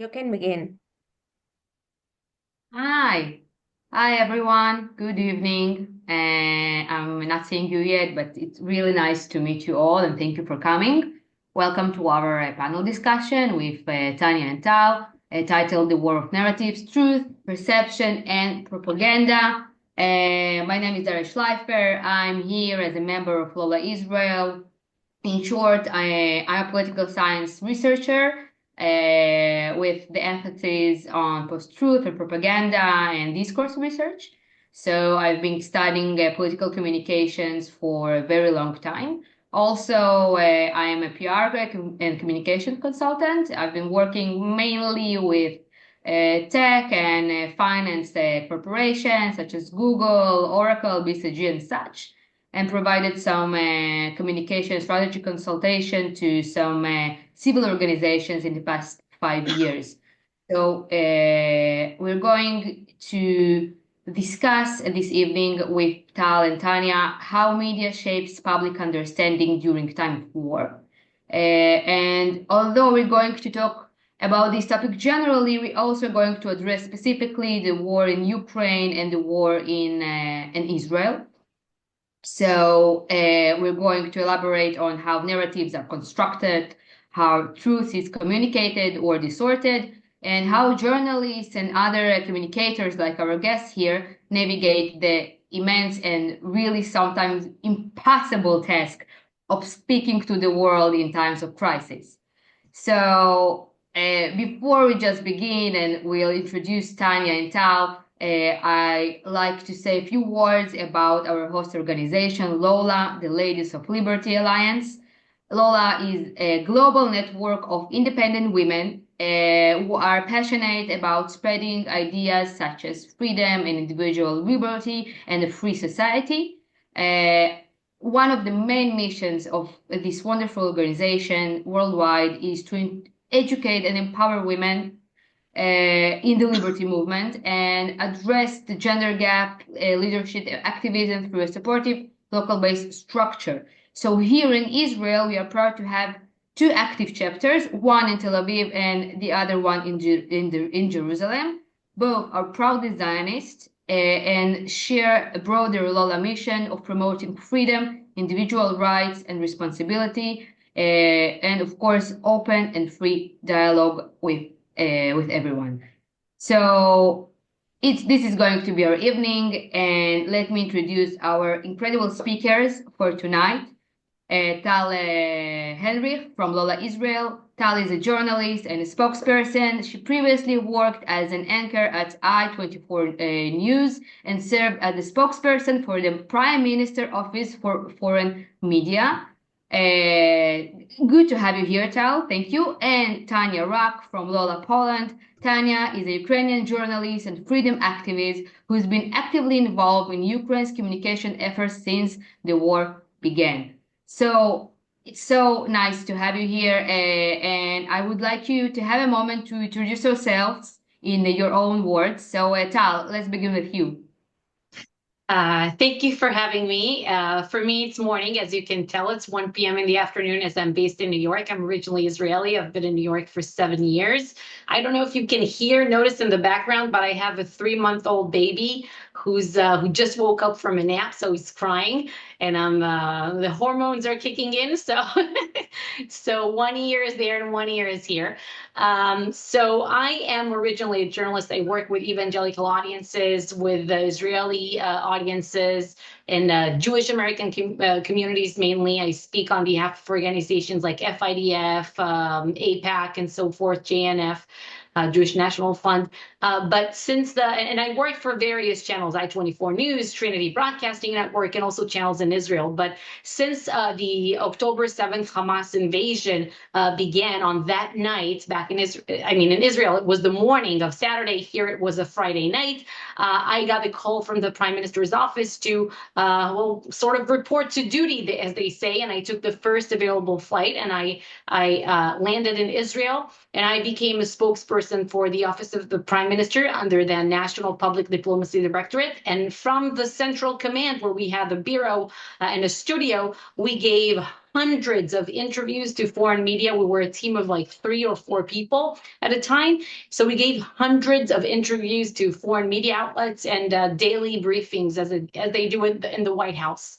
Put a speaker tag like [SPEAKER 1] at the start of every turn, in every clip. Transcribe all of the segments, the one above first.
[SPEAKER 1] You can begin.
[SPEAKER 2] Hi. Hi, everyone. Good evening. I'm not seeing you yet, but it's really nice to meet you all, and thank you for coming. Welcome to our panel discussion with Tania and Tal, titled The War of Narratives, Truth, Perception, and Propaganda. My name is Daria Schleifer. I'm here as a member of Lola Israel. In short, I'm a political science researcher with the emphasis on post-truth and propaganda and discourse research. So I've been studying political communications for a very long time. Also, I am a PR and communication consultant. I've been working mainly with tech and finance corporations such as Google, Oracle, BCG, and such, and provided some communication strategy consultation to some civil organizations in the past 5 years. So we're going to discuss this evening with Tal and Tania how media shapes public understanding during time of war. And although we're going to talk about this topic generally, we're also going to address specifically the war in Ukraine and the war in Israel. So we're going to elaborate on how narratives are constructed, how truth is communicated or distorted, and how journalists and other communicators like our guests here navigate the immense and really sometimes impossible task of speaking to the world in times of crisis. So before we just begin and we'll introduce Tania and Tal, I like to say a few words about our host organization, LOLA, the Ladies of Liberty Alliance. LOLA is a global network of independent women who are passionate about spreading ideas such as freedom and individual liberty and a free society. One of the main missions of this wonderful organization worldwide is to educate and empower women in the liberty movement and address the gender gap, leadership activism through a supportive local-based structure. So here in Israel, we are proud to have two active chapters, one in Tel Aviv and the other one in Jerusalem. Both are proudly Zionist and share a broader Lola mission of promoting freedom, individual rights, and responsibility, and of course, open and free dialogue with everyone. So this is going to be our evening, and let me introduce our incredible speakers for tonight. Tal Heinrich from Lola Israel. Tal is a journalist and a spokesperson. She previously worked as an anchor at I-24 News and served as the spokesperson for the Prime Minister Office for Foreign Media. Good to have you here, Tal. Thank you. And Tania Rak from Lola Poland. Tania is a Ukrainian journalist and freedom activist who's been actively involved in Ukraine's communication efforts since the war began. So it's so nice to have you here, and I would like you to have a moment to introduce yourselves in your own words. So, Tal, let's begin with you.
[SPEAKER 3] Thank you for having me. For me, it's morning. As you can tell, it's 1 p.m. in the afternoon as I'm based in New York. I'm originally Israeli. I've been in New York for 7 years. I don't know if you can notice in the background, but I have a 3-month-old baby who just woke up from a nap, so he's crying, and the hormones are kicking in. So 1 year is there and 1 year is here. So I am originally a journalist. I work with evangelical audiences, with Israeli audiences, and Jewish American communities mainly. I speak on behalf of organizations like FIDF, APAC, and so forth, JNF. Jewish National Fund. But and I work for various channels, I-24 News, Trinity Broadcasting Network, and also channels in Israel. But since the October 7th Hamas invasion began on that night back in Israel, it was the morning of Saturday. Here it was a Friday night. I got the call from the Prime Minister's office to, sort of report to duty, as they say. And I took the first available flight, and I landed in Israel, and I became a spokesperson for the Office of the Prime Minister under the National Public Diplomacy Directorate. And from the Central Command, where we have a bureau and a studio, we gave hundreds of interviews to foreign media. We were a team of like 3 or 4 people at a time. So we gave hundreds of interviews to foreign media outlets and daily briefings as they do in the White House.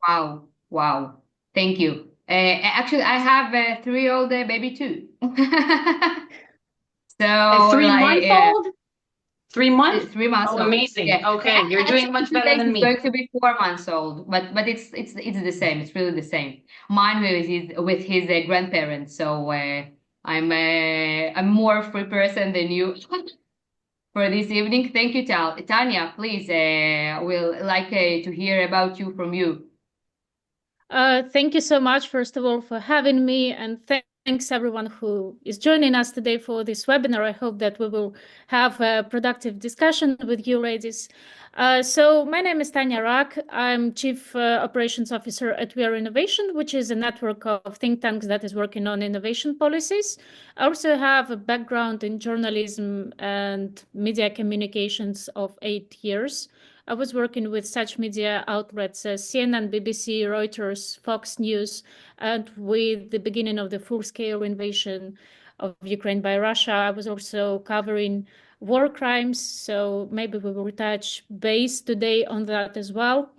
[SPEAKER 2] Wow, wow. Thank you. Actually, I have a 3-year-old baby too. So
[SPEAKER 3] A 3-month
[SPEAKER 2] like
[SPEAKER 3] old? 3 months?
[SPEAKER 2] 3 months
[SPEAKER 3] Oh,
[SPEAKER 2] old.
[SPEAKER 3] amazing.
[SPEAKER 2] Yeah.
[SPEAKER 3] Okay, you're doing
[SPEAKER 2] Actually,
[SPEAKER 3] much better
[SPEAKER 2] today
[SPEAKER 3] than
[SPEAKER 2] he's
[SPEAKER 3] me.
[SPEAKER 2] going to be 4 months old, but it's the same. It's really the same. Mine with his grandparents. So I'm more free person than you for this evening. Thank you, Tanya. Please, we'll like to hear about you from you.
[SPEAKER 1] Thank you so much, first of all, for having me, and thanks everyone who is joining us today for this webinar. I hope that we will have a productive discussion with you ladies. So my name is Tania Rak. I'm Chief Operations Officer at We Are Innovation, which is a network of think tanks that is working on innovation policies. I also have a background in journalism and media communications of 8 years. I was working with such media outlets as CNN, BBC, Reuters, Fox News, and with the beginning of the full-scale invasion of Ukraine by Russia, I was also covering war crimes, so maybe we will touch base today on that as well.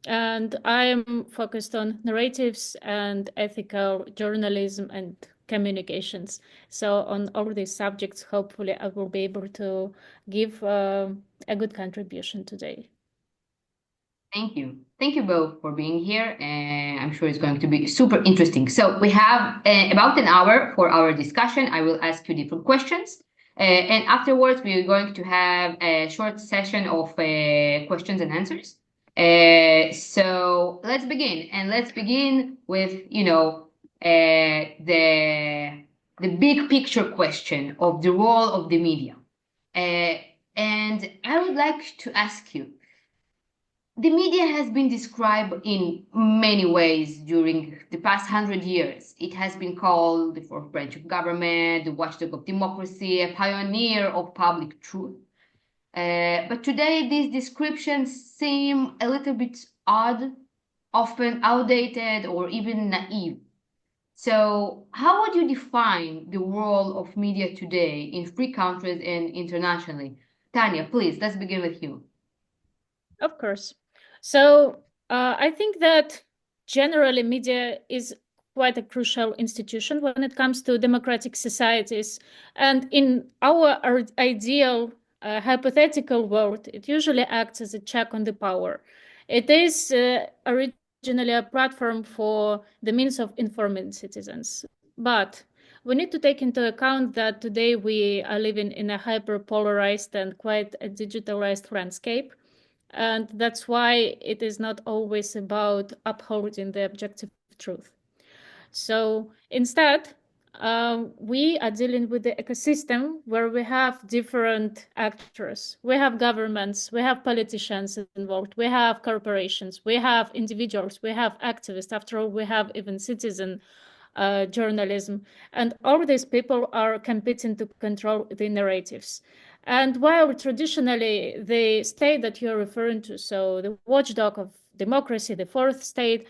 [SPEAKER 1] And I am focused on narratives and ethical journalism and communications. So on all these subjects, hopefully I will be able to give a good contribution today.
[SPEAKER 2] Thank you. Thank you both for being here. And I'm sure it's going to be super interesting. So we have about an hour for our discussion. I will ask you different questions. And afterwards, we're going to have a short session of questions and answers. So let's begin. And let's begin with, the big picture question of the role of the media. And I would like to ask you, the media has been described in many ways during the past 100 years. It has been called the fourth branch of government, the watchdog of democracy, a pioneer of public truth. But today, these descriptions seem a little bit odd, often outdated, or even naive. So, how would you define the role of media today in free countries and internationally? Tanya, please, let's begin with you.
[SPEAKER 1] Of course. So I think that generally media is quite a crucial institution when it comes to democratic societies. And in our ideal hypothetical world, it usually acts as a check on the power. It is originally a platform for the means of informing citizens. But we need to take into account that today we are living in a hyper-polarized and quite a digitalized landscape. And that's why it is not always about upholding the objective truth. So instead, we are dealing with the ecosystem where we have different actors. We have governments, we have politicians involved, we have corporations, we have individuals, we have activists. After all, we have even citizen journalism. And all these people are competing to control the narratives. And while traditionally the state that you're referring to, so the watchdog of democracy, the fourth state,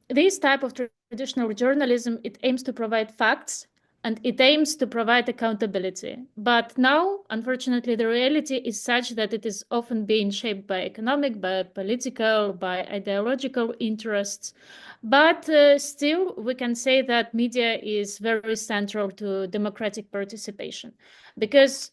[SPEAKER 1] this type of traditional journalism, it aims to provide facts and it aims to provide accountability. But now, unfortunately, the reality is such that it is often being shaped by economic, by political, by ideological interests. But still, we can say that media is very central to democratic participation, because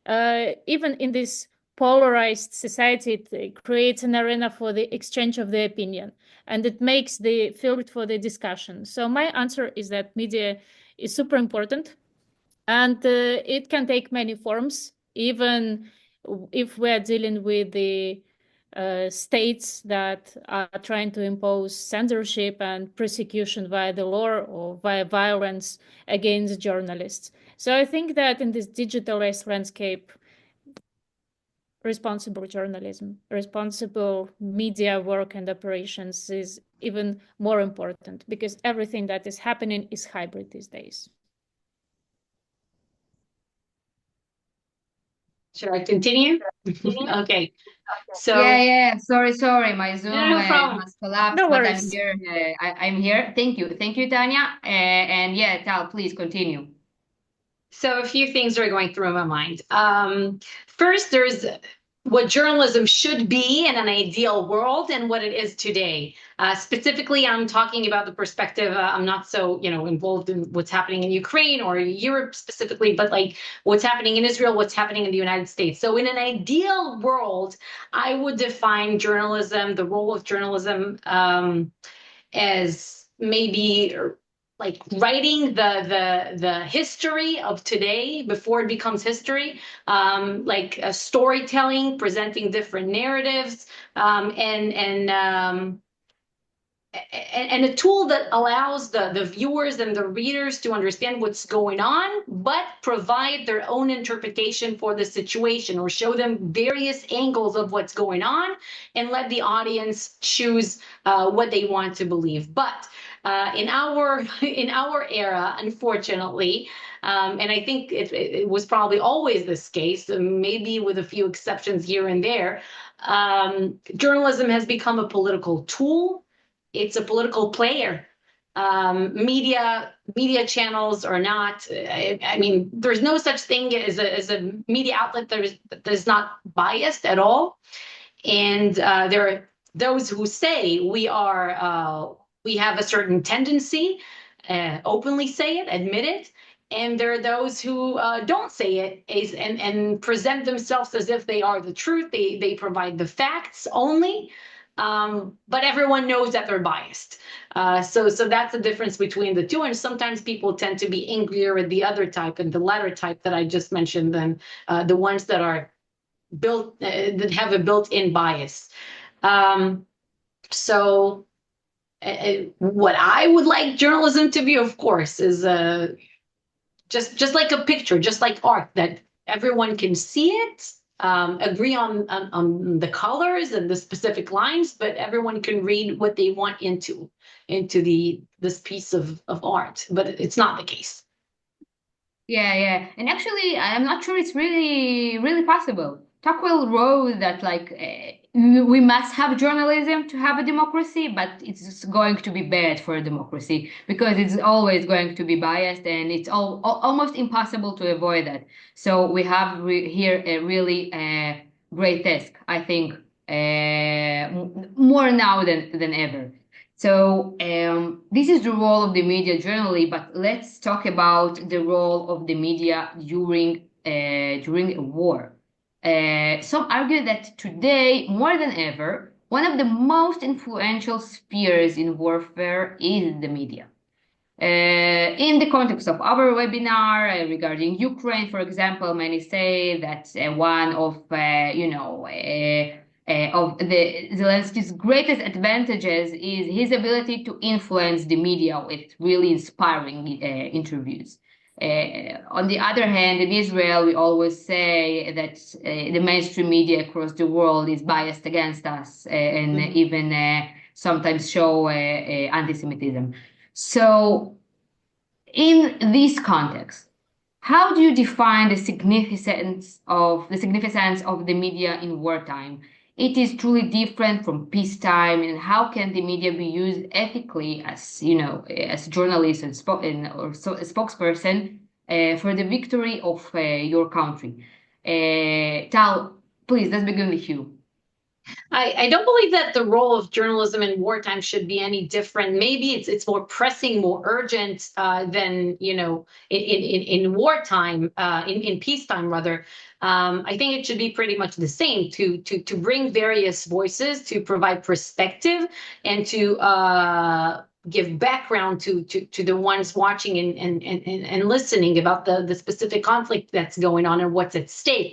[SPEAKER 1] even in this polarized society, it creates an arena for the exchange of the opinion, and it makes the field for the discussion. So my answer is that media is super important, and it can take many forms, even if we're dealing with the states that are trying to impose censorship and persecution via the law or via violence against journalists. So I think that in this digitalized landscape, responsible journalism, responsible media work and operations is even more important, because everything that is happening is hybrid these days.
[SPEAKER 3] Should I continue? Okay. So
[SPEAKER 2] Yeah. Sorry. My Zoom
[SPEAKER 3] no problem.
[SPEAKER 2] has collapsed,
[SPEAKER 1] No
[SPEAKER 2] but I'm
[SPEAKER 1] worries.
[SPEAKER 2] here. I'm here. Thank you, Tanya. And yeah, Tal, please continue.
[SPEAKER 3] So a few things are going through my mind. First, there's what journalism should be in an ideal world and what it is today. Specifically, I'm talking about the perspective. I'm not so, involved in what's happening in Ukraine or Europe specifically, but like what's happening in Israel, what's happening in the United States. So in an ideal world, I would define journalism, the role of journalism, as maybe like writing the history of today before it becomes history, like storytelling, presenting different narratives, and a tool that allows the viewers and the readers to understand what's going on, but provide their own interpretation for the situation or show them various angles of what's going on and let the audience choose what they want to believe. But in our era, unfortunately, and I think it was probably always this case, maybe with a few exceptions here and there, journalism has become a political tool. It's a political player. Media channels are not. I mean, there's no such thing as a media outlet that is not biased at all. And there are those who say we have a certain tendency, openly say it, admit it. And there are those who don't say it and present themselves as if they are the truth. They provide the facts only, but everyone knows that they're biased. So that's the difference between the two. And sometimes people tend to be angrier at the other type and the latter type that I just mentioned than the ones that are built that have a built-in bias. So what I would like journalism to be, of course, is just like a picture, just like art, that everyone can see it, agree on the colors and the specific lines, but everyone can read what they want into this piece of art. But it's not the case.
[SPEAKER 2] Yeah. And actually, I'm not sure it's really possible. Tocqueville wrote that like we must have journalism to have a democracy, but it's going to be bad for a democracy because it's always going to be biased, and it's almost impossible to avoid that. So we have here a really great task, I think, more now than ever. So this is the role of the media generally, but let's talk about the role of the media during a war. Some argue that today, more than ever, one of the most influential spheres in warfare is the media. In the context of our webinar regarding Ukraine, for example, many say that one of the Zelensky's greatest advantages is his ability to influence the media with really inspiring interviews. On the other hand, in Israel, we always say that the mainstream media across the world is biased against us and even sometimes show anti-Semitism. So, in this context, how do you define the significance of the media in wartime? It is truly different from peacetime, and how can the media be used ethically as as journalists and a spokesperson for the victory of your country? Tal, please, let's begin with you.
[SPEAKER 3] I don't believe that the role of journalism in wartime should be any different. Maybe it's more pressing, more urgent than in wartime, in peacetime rather. I think it should be pretty much the same to bring various voices, to provide perspective, and to give background to the ones watching and listening about the specific conflict that's going on and what's at stake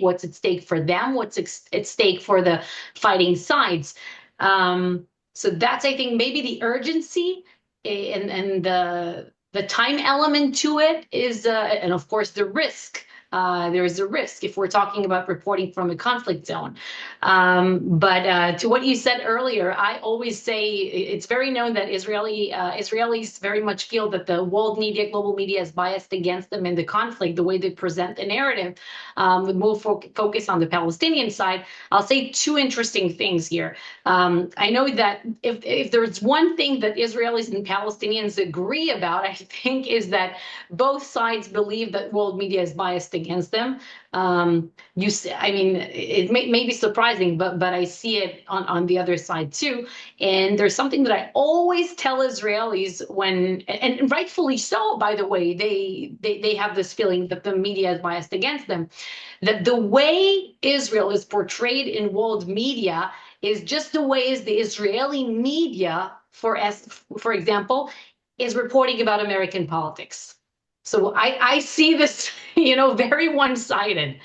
[SPEAKER 3] for them, what's at stake for the fighting sides. So that's, I think, maybe the urgency and the time element to it is, and of course the risk there is a risk if we're talking about reporting from a conflict zone. But to what you said earlier, I always say it's very known that Israelis very much feel that the world media, global media is biased against them in the conflict, the way they present the narrative, with more focus on the Palestinian side. I'll say two interesting things here. I know that if there's one thing that Israelis and Palestinians agree about, I think, is that both sides believe that world media is biased against them. I mean, it may be surprising, but I see it on the other side too. And there's something that I always tell Israelis when, and rightfully so, by the way, they have this feeling that the media is biased against them, that the way Israel is portrayed in world media is just the way as the Israeli media, for example, is reporting about American politics. So I see this, very one-sided.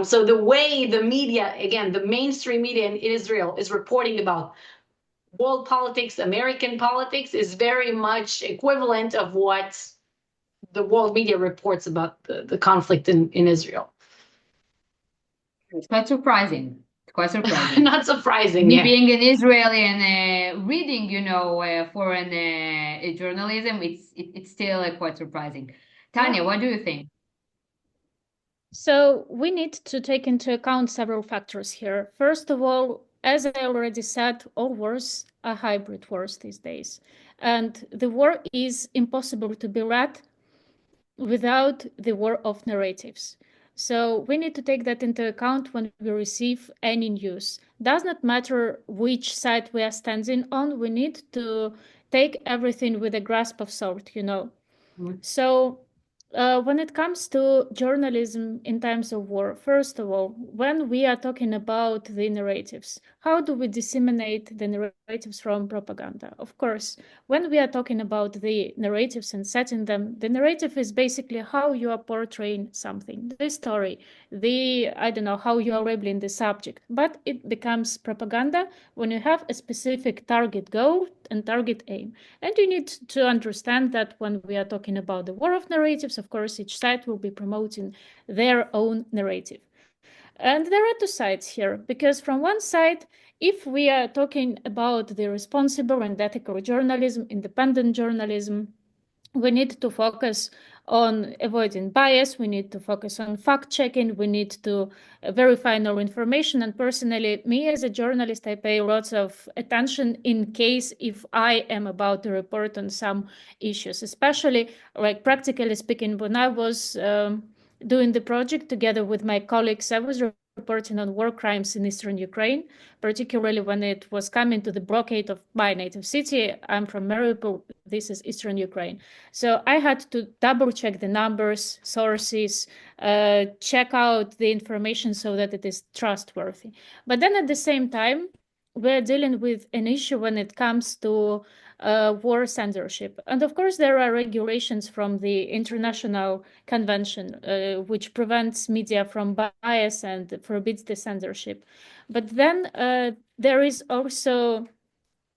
[SPEAKER 3] So the way the media, again, the mainstream media in Israel is reporting about world politics, American politics, is very much equivalent of what the world media reports about the conflict in Israel.
[SPEAKER 2] It's quite surprising. Quite surprising.
[SPEAKER 3] Not surprising.
[SPEAKER 2] Me
[SPEAKER 3] yeah.
[SPEAKER 2] being an Israeli and reading, foreign journalism, it's still quite surprising. Tanya, what do you think?
[SPEAKER 1] So we need to take into account several factors here. First of all, as I already said, all wars are hybrid wars these days. And the war is impossible to be read without the war of narratives. So we need to take that into account when we receive any news. Does not matter which side we are standing on, we need to take everything with a grasp of salt, So when it comes to journalism in times of war, first of all, when we are talking about the narratives, how do we disseminate the narratives from propaganda? Of course, when we are talking about the narratives and setting them, the narrative is basically how you are portraying something, the story, I don't know, how you are labeling the subject, but it becomes propaganda when you have a specific target goal and target aim. And you need to understand that when we are talking about the war of narratives, of course, each side will be promoting their own narrative. And there are two sides here, because from one side, if we are talking about the responsible and ethical journalism, independent journalism, we need to focus on avoiding bias, we need to focus on fact-checking, we need to verify no information. And personally, me as a journalist, I pay lots of attention in case if I am about to report on some issues, especially, like practically speaking, when I was doing the project together with my colleagues, I was reporting on war crimes in eastern Ukraine, particularly when it was coming to the blockade of my native city. I'm from Mariupol, this is eastern Ukraine. So I had to double check the numbers, sources, check out the information so that it is trustworthy. But then at the same time, we're dealing with an issue when it comes to war censorship. And of course, there are regulations from the International Convention, which prevents media from bias and forbids the censorship. But then there is also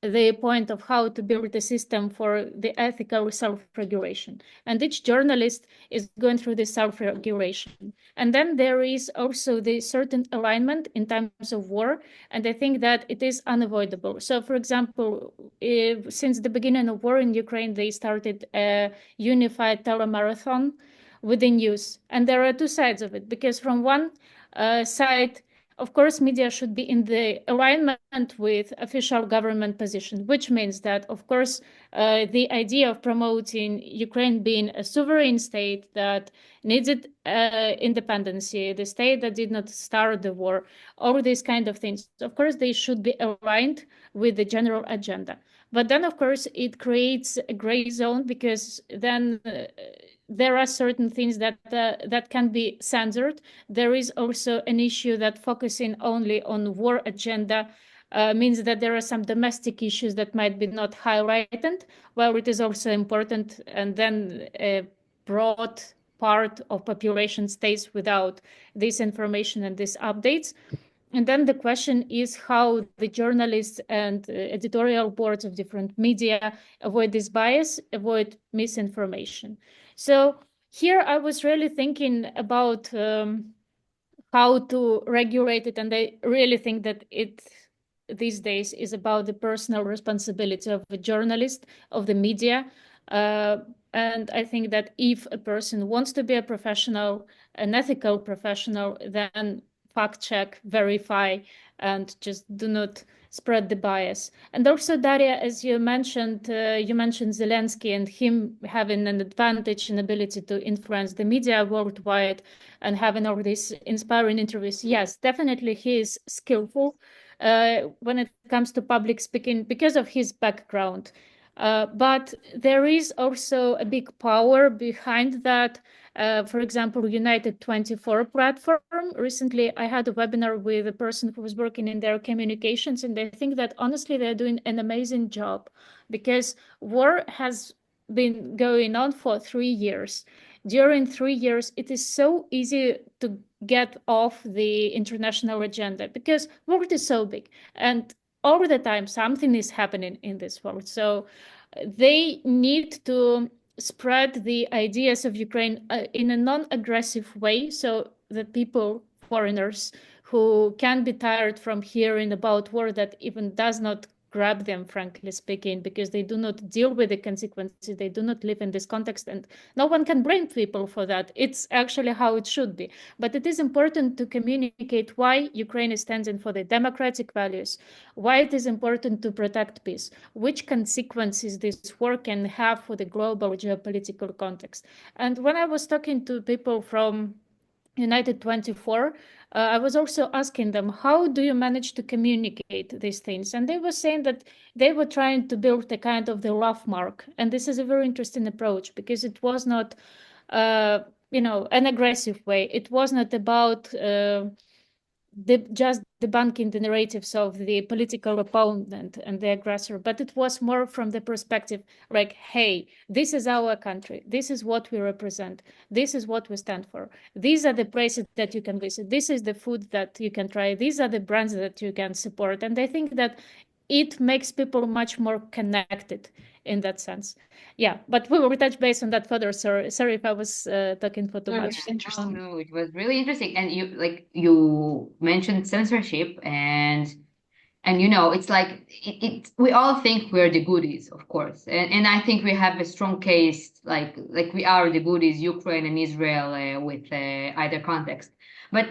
[SPEAKER 1] the point of how to build a system for the ethical self-regulation. And each journalist is going through the self-regulation. And then there is also the certain alignment in times of war. And I think that it is unavoidable. So, for example, since the beginning of war in Ukraine, they started a unified telemarathon with the news. And there are two sides of it, because from one side, of course, media should be in the alignment with official government position, which means that, of course, the idea of promoting Ukraine being a sovereign state that needed independency, the state that did not start the war, all these kind of things, of course, they should be aligned with the general agenda. But then, of course, it creates a gray zone, because then there are certain things that can be censored. There is also an issue that focusing only on war agenda means that there are some domestic issues that might be not highlighted, while it is also important, and then a broad part of population stays without this information and these updates. And then the question is how the journalists and editorial boards of different media avoid this bias, avoid misinformation. So here I was really thinking about how to regulate it, and I really think that it these days is about the personal responsibility of the journalist, of the media. Uh, and I think that if a person wants to be a professional, an ethical professional, then fact check, verify, and just do not spread the bias. And also, Daria, as you mentioned Zelensky and him having an advantage and ability to influence the media worldwide and having all these inspiring interviews. Yes, definitely he is skillful when it comes to public speaking because of his background. But there is also a big power behind that. For example, United 24 platform. Recently, I had a webinar with a person who was working in their communications, and I think that honestly, they're doing an amazing job because war has been going on for 3 years. During 3 years, it is so easy to get off the international agenda because world is so big and all the time something is happening in this world. So they need to spread the ideas of Ukraine in a non-aggressive way so that people, foreigners, who can be tired from hearing about war that even does not grab them, frankly speaking, because they do not deal with the consequences. They do not live in this context, and no one can blame people for that. It's actually how it should be. But it is important to communicate why Ukraine is standing for the democratic values, why it is important to protect peace, which consequences this war can have for the global geopolitical context. And when I was talking to people from United 24, I was also asking them, how do you manage to communicate these things? And they were saying that they were trying to build a kind of the rough mark. And this is a very interesting approach because it was not, uh, an aggressive way. It was not about just debunking the narratives of the political opponent and the aggressor, but it was more from the perspective like, hey, this is our country, this is what we represent, this is what we stand for, these are the places that you can visit, this is the food that you can try, these are the brands that you can support. And I think that it makes people much more connected in that sense. Yeah, but we will touch base on that further. Sorry if I was talking for too
[SPEAKER 3] No,
[SPEAKER 1] much.
[SPEAKER 3] it's interesting.
[SPEAKER 2] No, it was really interesting. And you mentioned censorship and it's like we all think we're the goodies, of course. And I think we have a strong case like we are the goodies, Ukraine and Israel with either context. But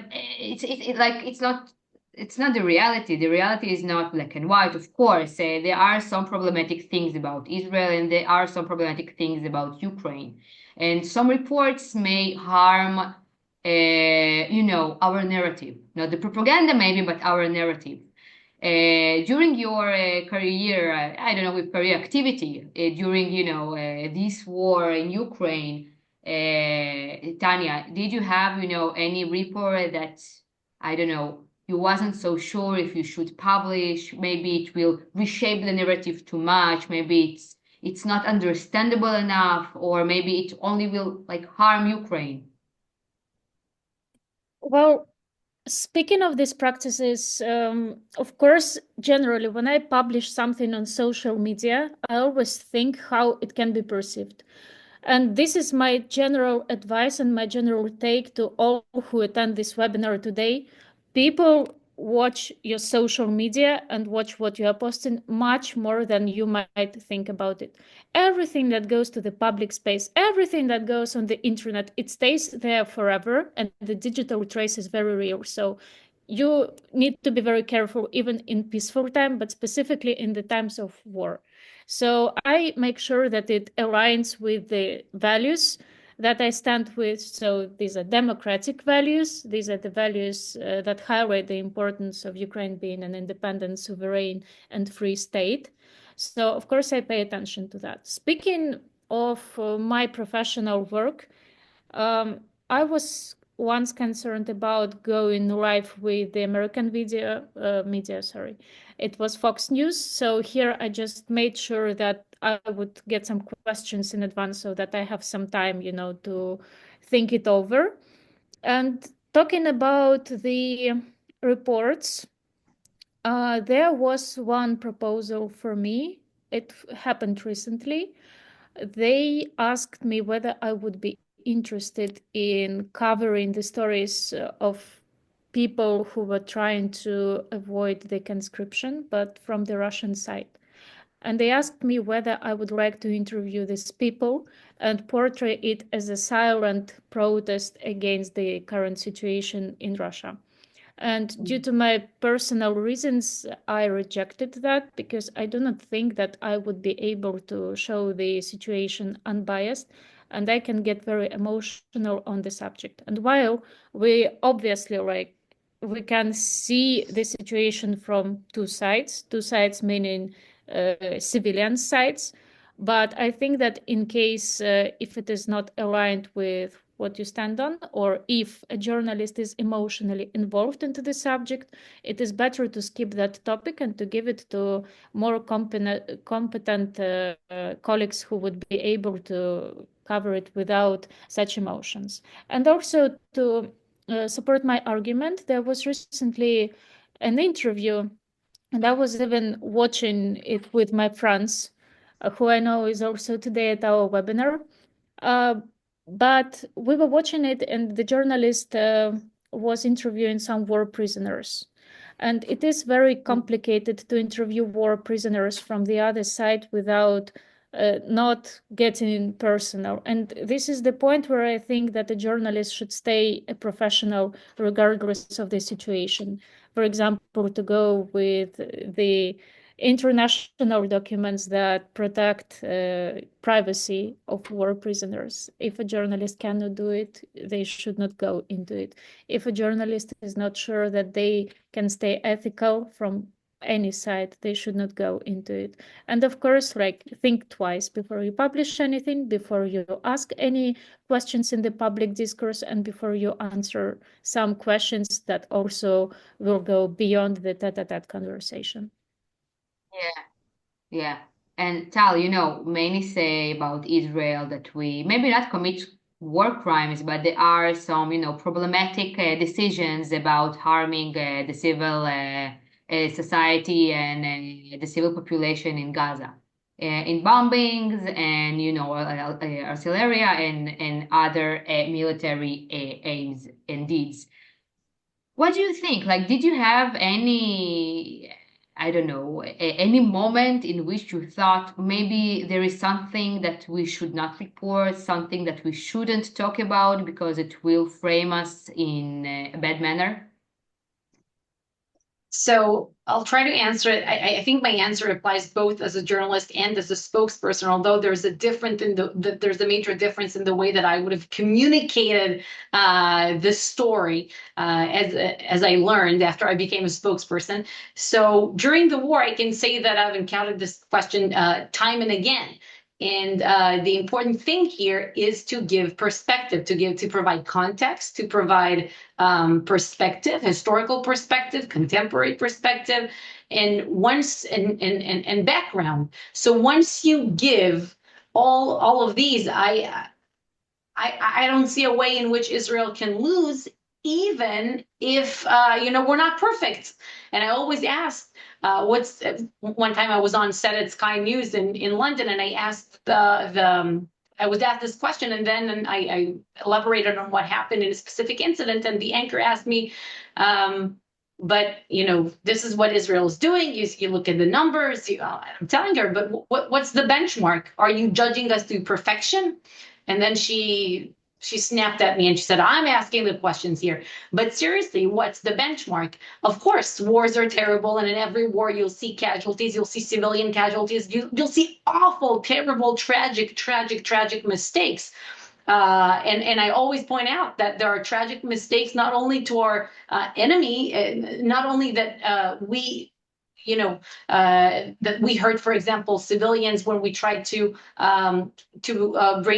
[SPEAKER 2] it's not the reality. The reality is not black and white. Of course, there are some problematic things about Israel and there are some problematic things about Ukraine. And some reports may harm our narrative. Not the propaganda maybe, but our narrative. During your career, I don't know, with career activity, during, this war in Ukraine, Tanya, did you have, any report that, I don't know, you wasn't so sure if you should publish? Maybe it will reshape the narrative too much. Maybe it's not understandable enough, or maybe it only will like harm Ukraine.
[SPEAKER 1] Well, speaking of these practices, of course, generally, when I publish something on social media, I always think how it can be perceived. And this is my general advice and my general take to all who attend this webinar today. People watch your social media and watch what you are posting much more than you might think about it. Everything that goes to the public space, everything that goes on the internet, it stays there forever, and the digital trace is very real. So you need to be very careful even in peaceful time, but specifically in the times of war. So I make sure that it aligns with the values that I stand with. So these are democratic values. These are the values that highlight the importance of Ukraine being an independent, sovereign, and free state. So, of course, I pay attention to that. Speaking of my professional work, I was once concerned about going live with the American media. Sorry, it was Fox News. So here I just made sure that I would get some questions in advance so that I have some time, to think it over. And talking about the reports, there was one proposal for me. It happened recently. They asked me whether I would be interested in covering the stories of people who were trying to avoid the conscription, but from the Russian side. And they asked me whether I would like to interview these people and portray it as a silent protest against the current situation in Russia. And due to my personal reasons, I rejected that because I do not think that I would be able to show the situation unbiased, and I can get very emotional on the subject. And while we obviously we can see the situation from two sides meaning civilian sides, but I think that in case if it is not aligned with what you stand on, or if a journalist is emotionally involved into the subject, it is better to skip that topic and to give it to more competent colleagues who would be able to cover it without such emotions. And also to support my argument, there was recently an interview, and I was even watching it with my friends, who I know is also today at our webinar. Uh, but we were watching it, and the journalist was interviewing some war prisoners. And it is very complicated to interview war prisoners from the other side without not getting personal. And this is the point where I think that a journalist should stay a professional regardless of the situation. For example, to go with the international documents that protect privacy of war prisoners. If a journalist cannot do it, they should not go into it. If a journalist is not sure that they can stay ethical from any side, they should not go into it. And of course, think twice before you publish anything, before you ask any questions in the public discourse, and before you answer some questions that also will go beyond the tete-a-tete conversation.
[SPEAKER 2] Yeah. And Tal, many say about Israel that we maybe not commit war crimes, but there are some, problematic decisions about harming the civil society and the civil population in Gaza. In bombings and, artillery and other military aims and deeds. What do you think? Like, did you have any, I don't know, any moment in which you thought maybe there is something that we should not report, something that we shouldn't talk about because it will frame us in a bad manner?
[SPEAKER 3] So I'll try to answer it. I think my answer applies both as a journalist and as a spokesperson, although there's there's a major difference in the way that I would have communicated this story as I learned after I became a spokesperson. So during the war, I can say that I've encountered this question time and again. And the important thing here is to give perspective, to provide context, to provide perspective, historical perspective, contemporary perspective, and background. So once you give all of these, I don't see a way in which Israel can lose, even if we're not perfect. And I always ask, one time I was on set at Sky News in London, and I asked I was asked this question, and then I elaborated on what happened in a specific incident, and the anchor asked me, but this is what Israel is doing. You look at the numbers. I'm telling her, but what's the benchmark? Are you judging us through perfection? And then she snapped at me and she said, I'm asking the questions here. But seriously, what's the benchmark? Of course, wars are terrible. And in every war, you'll see casualties. You'll see civilian casualties. You'll see awful, terrible, tragic mistakes. And I always point out that there are tragic mistakes, not only to our enemy, not only that that we hurt, for example, civilians when we tried to bring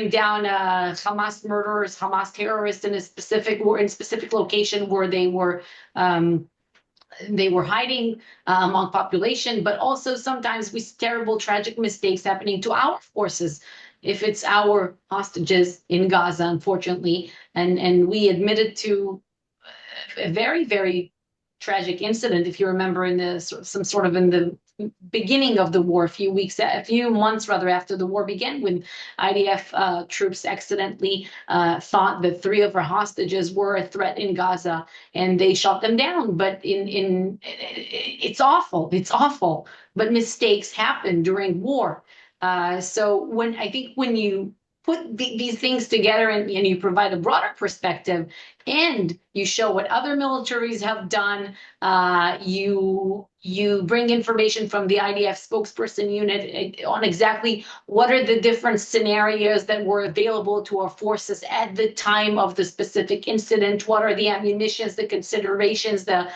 [SPEAKER 3] down Hamas murderers, Hamas terrorists in a specific location where they were hiding among population, but also sometimes we see terrible, tragic mistakes happening to our forces. If it's our hostages in Gaza, unfortunately, and we admitted to a very, very tragic incident, if you remember, in the beginning of the war, a few months rather after the war began, when IDF troops accidentally thought that 3 of our hostages were a threat in Gaza, and they shot them down. But it's awful. It's awful. But mistakes happen during war. So when you put these things together and you provide a broader perspective, and you show what other militaries have done, you bring information from the IDF spokesperson unit on exactly what are the different scenarios that were available to our forces at the time of the specific incident, what are the ammunitions, the considerations, the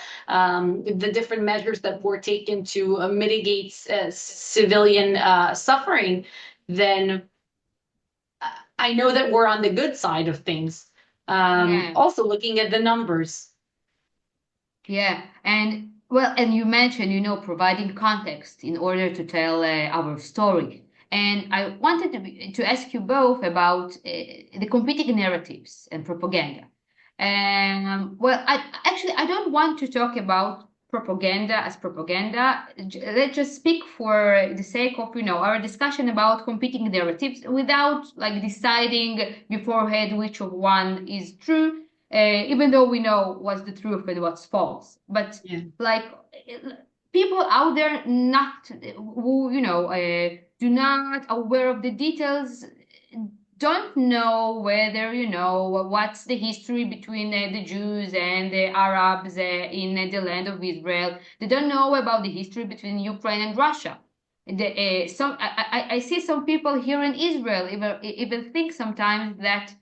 [SPEAKER 3] different measures that were taken to mitigate civilian suffering, then I know that we're on the good side of things. Also looking at the numbers.
[SPEAKER 2] Yeah, and well, and you mentioned, providing context in order to tell our story. And I wanted to ask you both about the competing narratives and propaganda. Well, I don't want to talk about propaganda as propaganda. Let's just speak for the sake of, our discussion about competing narratives without like deciding beforehand which of one is true, even though we know what's the truth and what's false. But like people out there not who do not aware of the details, don't know whether what's the history between the Jews and the Arabs in the land of Israel. They don't know about the history between Ukraine and Russia. I see some people here in Israel even think sometimes that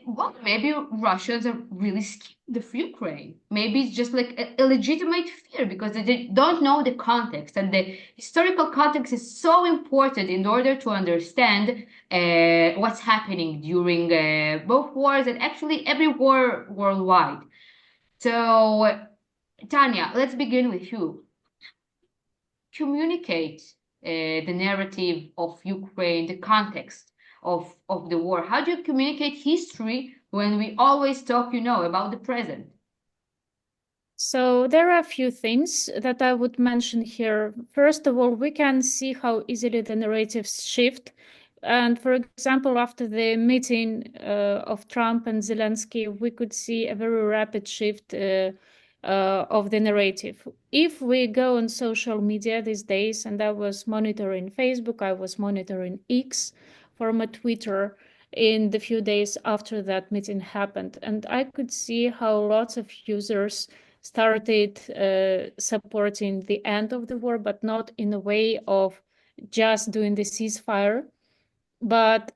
[SPEAKER 2] well, maybe Russians are really scared of Ukraine. Maybe it's just like a legitimate fear because they don't know the context, and the historical context is so important in order to understand what's happening during both wars and actually every war worldwide. So, Tanya, let's begin with you. Communicate the narrative of Ukraine, the context of the war. How do you communicate history when we always talk, about the present?
[SPEAKER 1] So there are a few things that I would mention here. First of all, we can see how easily the narratives shift. And for example, after the meeting of Trump and Zelensky, we could see a very rapid shift of the narrative. If we go on social media these days, and I was monitoring Facebook, I was monitoring X, former Twitter, in the few days after that meeting happened. And I could see how lots of users started supporting the end of the war, but not in a way of just doing the ceasefire, but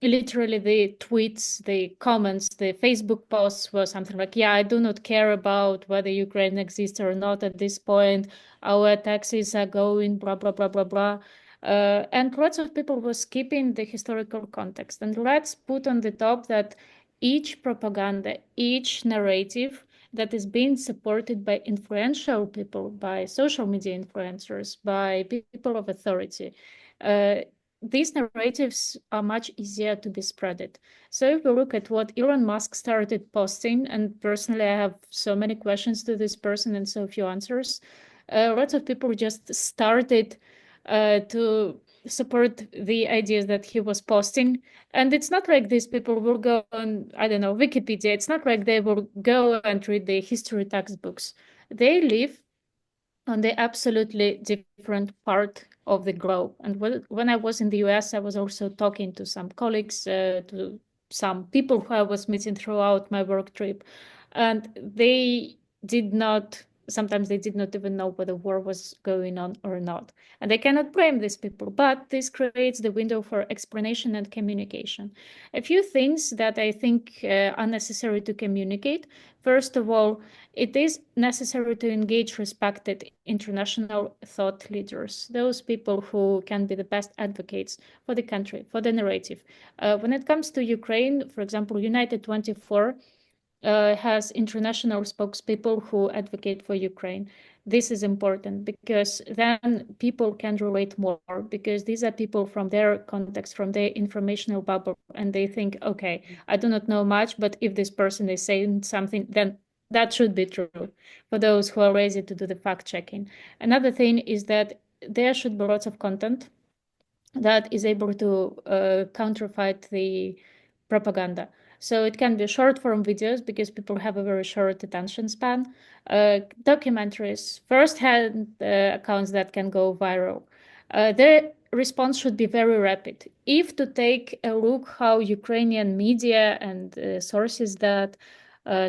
[SPEAKER 1] literally the tweets, the comments, the Facebook posts were something like, yeah, I do not care about whether Ukraine exists or not at this point. Our taxes are going, blah, blah, blah, blah, blah. And lots of people were skipping the historical context. And let's put on the top that each propaganda, each narrative that is being supported by influential people, by social media influencers, by people of authority, these narratives are much easier to be spreaded. So if we look at what Elon Musk started posting, and personally I have so many questions to this person and so few answers, lots of people just started to support the ideas that he was posting. And it's not like these people will go on, I don't know, Wikipedia. It's not like they will go and read the history textbooks. They live on the absolutely different part of the globe. And when I was in the US, I was also talking to some colleagues, to some people who I was meeting throughout my work trip. And sometimes they did not even know whether war was going on or not. And I cannot blame these people, but this creates the window for explanation and communication. A few things that I think are necessary to communicate. First of all, it is necessary to engage respected international thought leaders, those people who can be the best advocates for the country, for the narrative. When it comes to Ukraine, for example, United 24 has international spokespeople who advocate for Ukraine. This is important because then people can relate more, because these are people from their context, from their informational bubble, and they think, okay, I do not know much, but if this person is saying something, then That should be true for those who are lazy to do the fact checking. Another thing is that there should be lots of content that is able to counterfeit the propaganda. So it can be short form videos because people have a very short attention span, documentaries, first-hand accounts that can go viral. Their response should be very rapid. If to take a look how Ukrainian media and sources that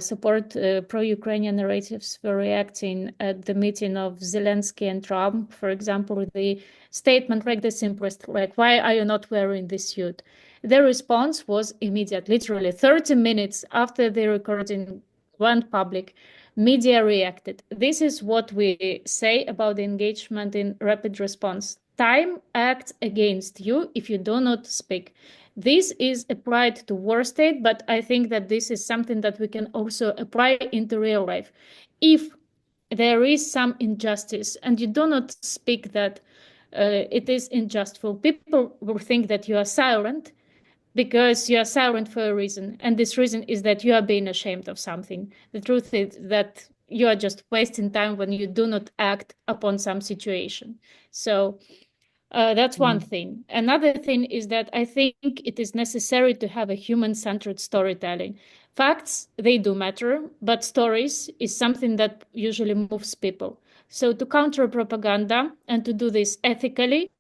[SPEAKER 1] support pro-Ukrainian narratives were reacting at the meeting of Zelensky and Trump, for example, the statement like the simplest, like, why are you not wearing this suit? Their response was immediate, literally 30 minutes after the recording went public, media reacted. This is what we say about the engagement in rapid response. Time acts against you if you do not speak. This is applied to war state, but I think that this is something that we can also apply into real life. If there is some injustice and you do not speak that it is unjustful, people will think that you are silent because you are silent for a reason. And this reason is that you are being ashamed of something. The truth is that you are just wasting time when you do not act upon some situation. So that's one thing. Another thing is that I think it is necessary to have a human-centered storytelling. Facts, they do matter, but stories is something that usually moves people. So to counter propaganda and to do this ethically,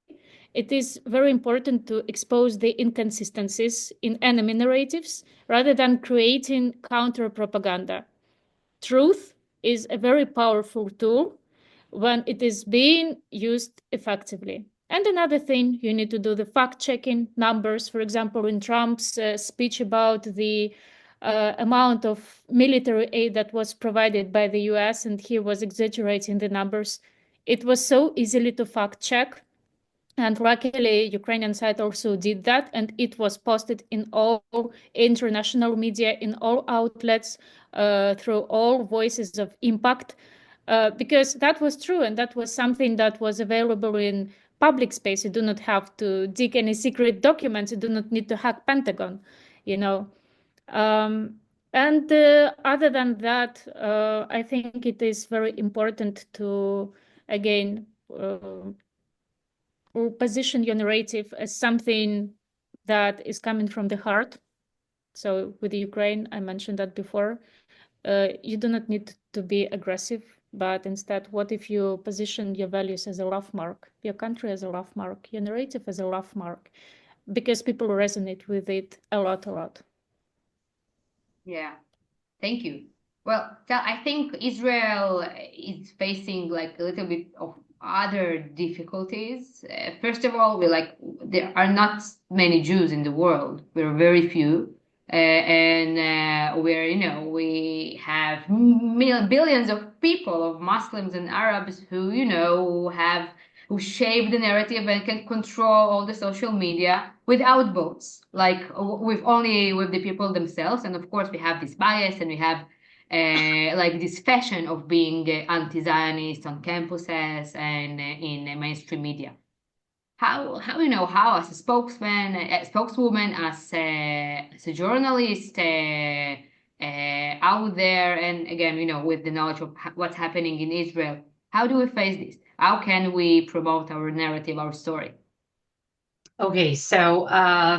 [SPEAKER 1] it is very important to expose the inconsistencies in enemy narratives rather than creating counter propaganda. Truth is a very powerful tool when it is being used effectively. And another thing, you need to do the fact-checking numbers. For example, in Trump's speech about the amount of military aid that was provided by the US, and he was exaggerating the numbers. It was so easily to fact-check. And luckily, Ukrainian side also did that, and it was posted in all international media, in all outlets, through all voices of impact, because that was true, and that was something that was available in public space. You do not have to dig any secret documents. You do not need to hack Pentagon, you know. And other than that, I think it is very important to, again, position your narrative as something that is coming from the heart. So with Ukraine, I mentioned that before. You do not need to be aggressive, but instead, what if you position your values as a love mark, your country as a love mark, your narrative as a love mark, because people resonate with it a lot.
[SPEAKER 2] Yeah, thank you. Well, I think Israel is facing like a little bit of other difficulties. First of all, there are not many Jews in the world. We're very few. And we have billions of people, of Muslims and Arabs who shape the narrative and can control all the social media without votes, like with only with the people themselves. And of course, we have this bias, and we have like this fashion of being anti-Zionist on campuses and in mainstream media. How as a spokesman, a spokeswoman, as a journalist out there, and again, with the knowledge of what's happening in Israel, how do we face this? How can we promote our narrative, our story?
[SPEAKER 3] Okay, so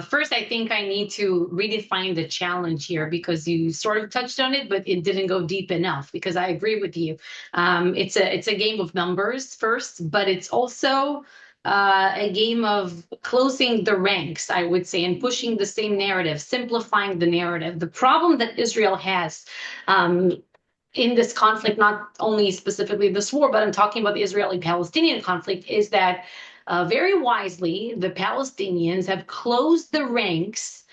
[SPEAKER 3] first, I think I need to redefine the challenge here, because you sort of touched on it, but it didn't go deep enough. Because I agree with you, it's a game of numbers first, but it's also a game of closing the ranks, I would say, and pushing the same narrative, simplifying the narrative. The problem that Israel has in this conflict, not only specifically this war, but I'm talking about the Israeli-Palestinian conflict, is that very wisely, the Palestinians have closed the ranks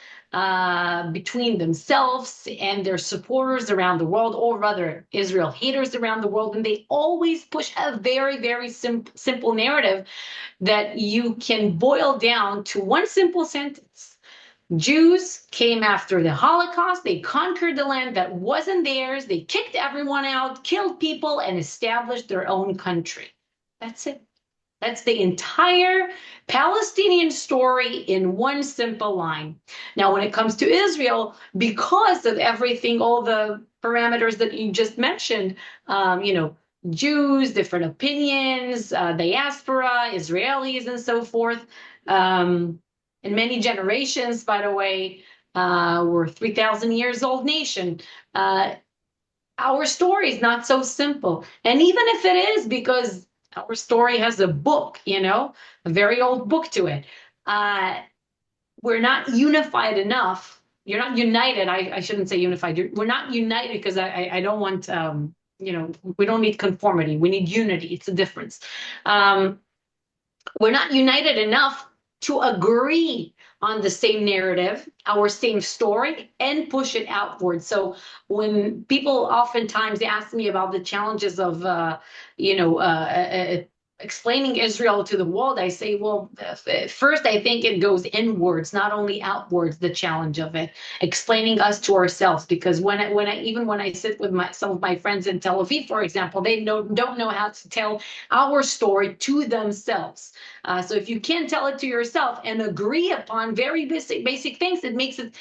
[SPEAKER 3] between themselves and their supporters around the world, or rather Israel haters around the world. And they always push a very, very simple narrative that you can boil down to one simple sentence. Jews came after the Holocaust. They conquered the land that wasn't theirs. They kicked everyone out, killed people, and established their own country. That's it. That's the entire Palestinian story in one simple line. Now, when it comes to Israel, because of everything, all the parameters that you just mentioned, Jews, different opinions, diaspora, Israelis, and so forth. And many generations, by the way, we're 3,000 years old nation. Our story is not so simple. And even if it is, because our story has a book, a very old book to it, we're not unified enough. You're not united. I shouldn't say unified. We're not united because I don't want, we don't need conformity. We need unity. It's a difference. We're not united enough to agree on the same narrative, our same story, and push it outward. So when people oftentimes ask me about the challenges of, explaining Israel to the world, I say, well, first, I think it goes inwards, not only outwards, the challenge of it, explaining us to ourselves. Because when I sit with some of my friends in Tel Aviv, for example, they don't know how to tell our story to themselves. So if you can't tell it to yourself and agree upon very basic things, it makes it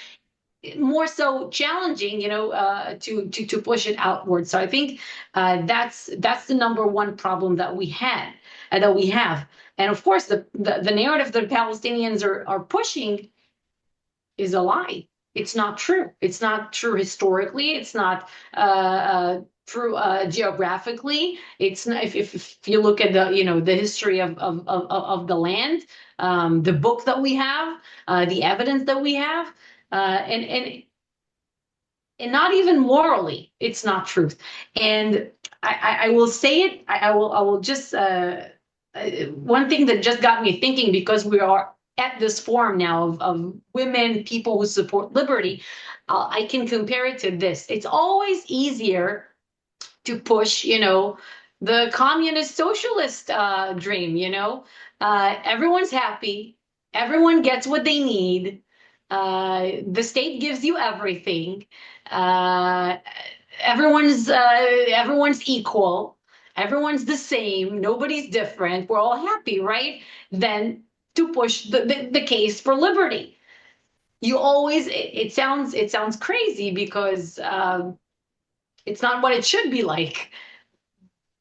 [SPEAKER 3] more so challenging, to push it outward. So I think that's the number one problem that we have. And of course, the narrative that Palestinians are pushing is a lie. It's not true. It's not true historically. It's not true geographically. It's not, if you look at the history of the land, the book that we have, the evidence that we have, and not even morally, it's not truth. And I will say it. I will just one thing that just got me thinking, because we are at this forum now of women, people who support liberty, I can compare it to this. It's always easier to push, the communist socialist dream, everyone's happy, everyone gets what they need, the state gives you everything, everyone's equal, everyone's the same, nobody's different, we're all happy, right? Then to push the case for liberty, you always, it sounds crazy, because it's not what it should be like,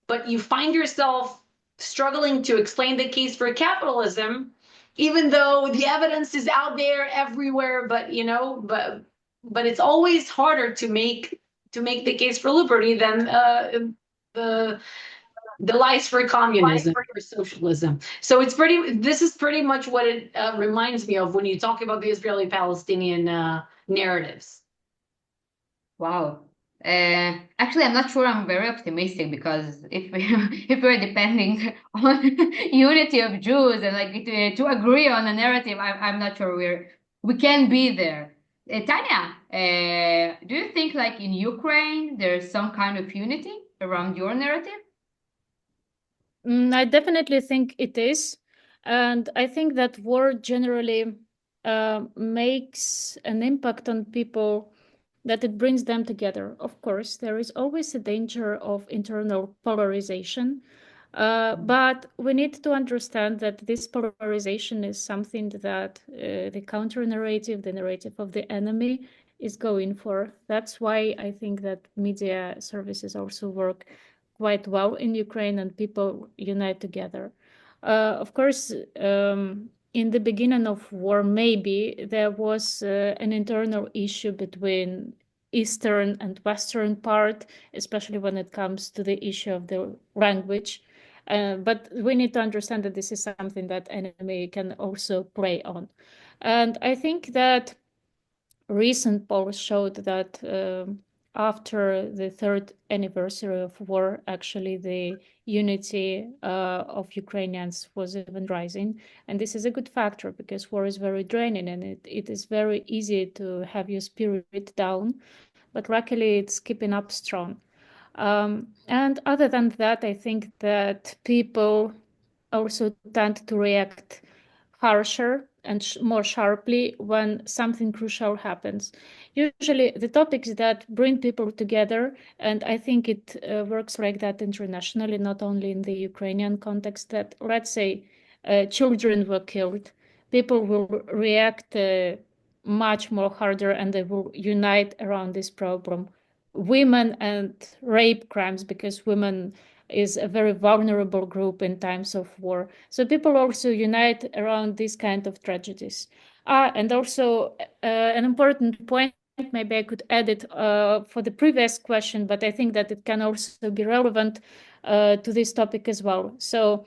[SPEAKER 3] but you find yourself struggling to explain the case for capitalism, even though the evidence is out there everywhere. But but it's always harder to make the case for liberty than the lies for communism or socialism. So this is pretty much what it reminds me of when you talk about the Israeli-Palestinian narratives.
[SPEAKER 2] Wow. Actually, I'm not sure I'm very optimistic, because if we're depending on unity of Jews and to agree on a narrative, I'm not sure we can be there. Tanya, do you think in Ukraine there's some kind of unity around your narrative?
[SPEAKER 1] I definitely think it is. And I think that war generally makes an impact on people, that it brings them together. Of course, there is always a danger of internal polarization. But we need to understand that this polarization is something that the counter narrative, the narrative of the enemy, is going for. That's why I think that media services also work quite well in Ukraine, and people unite together. Of course, in the beginning of war, maybe there was an internal issue between Eastern and Western part, especially when it comes to the issue of the language. But we need to understand that this is something that enemy can also play on. And I think that recent polls showed that after the third anniversary of war, actually the unity of Ukrainians was even rising. And this is a good factor, because war is very draining, and it is very easy to have your spirit down. But luckily, it's keeping up strong. And other than that, I think that people also tend to react harsher and more sharply when something crucial happens. Usually the topics that bring people together, and I think it works like that internationally, not only in the Ukrainian context, that let's say children were killed, people will react much more harder, and they will unite around this problem women and rape crimes, because women is a very vulnerable group in times of war. So people also unite around these kind of tragedies. And also an important point, maybe I could add it for the previous question, but I think that it can also be relevant to this topic as well. So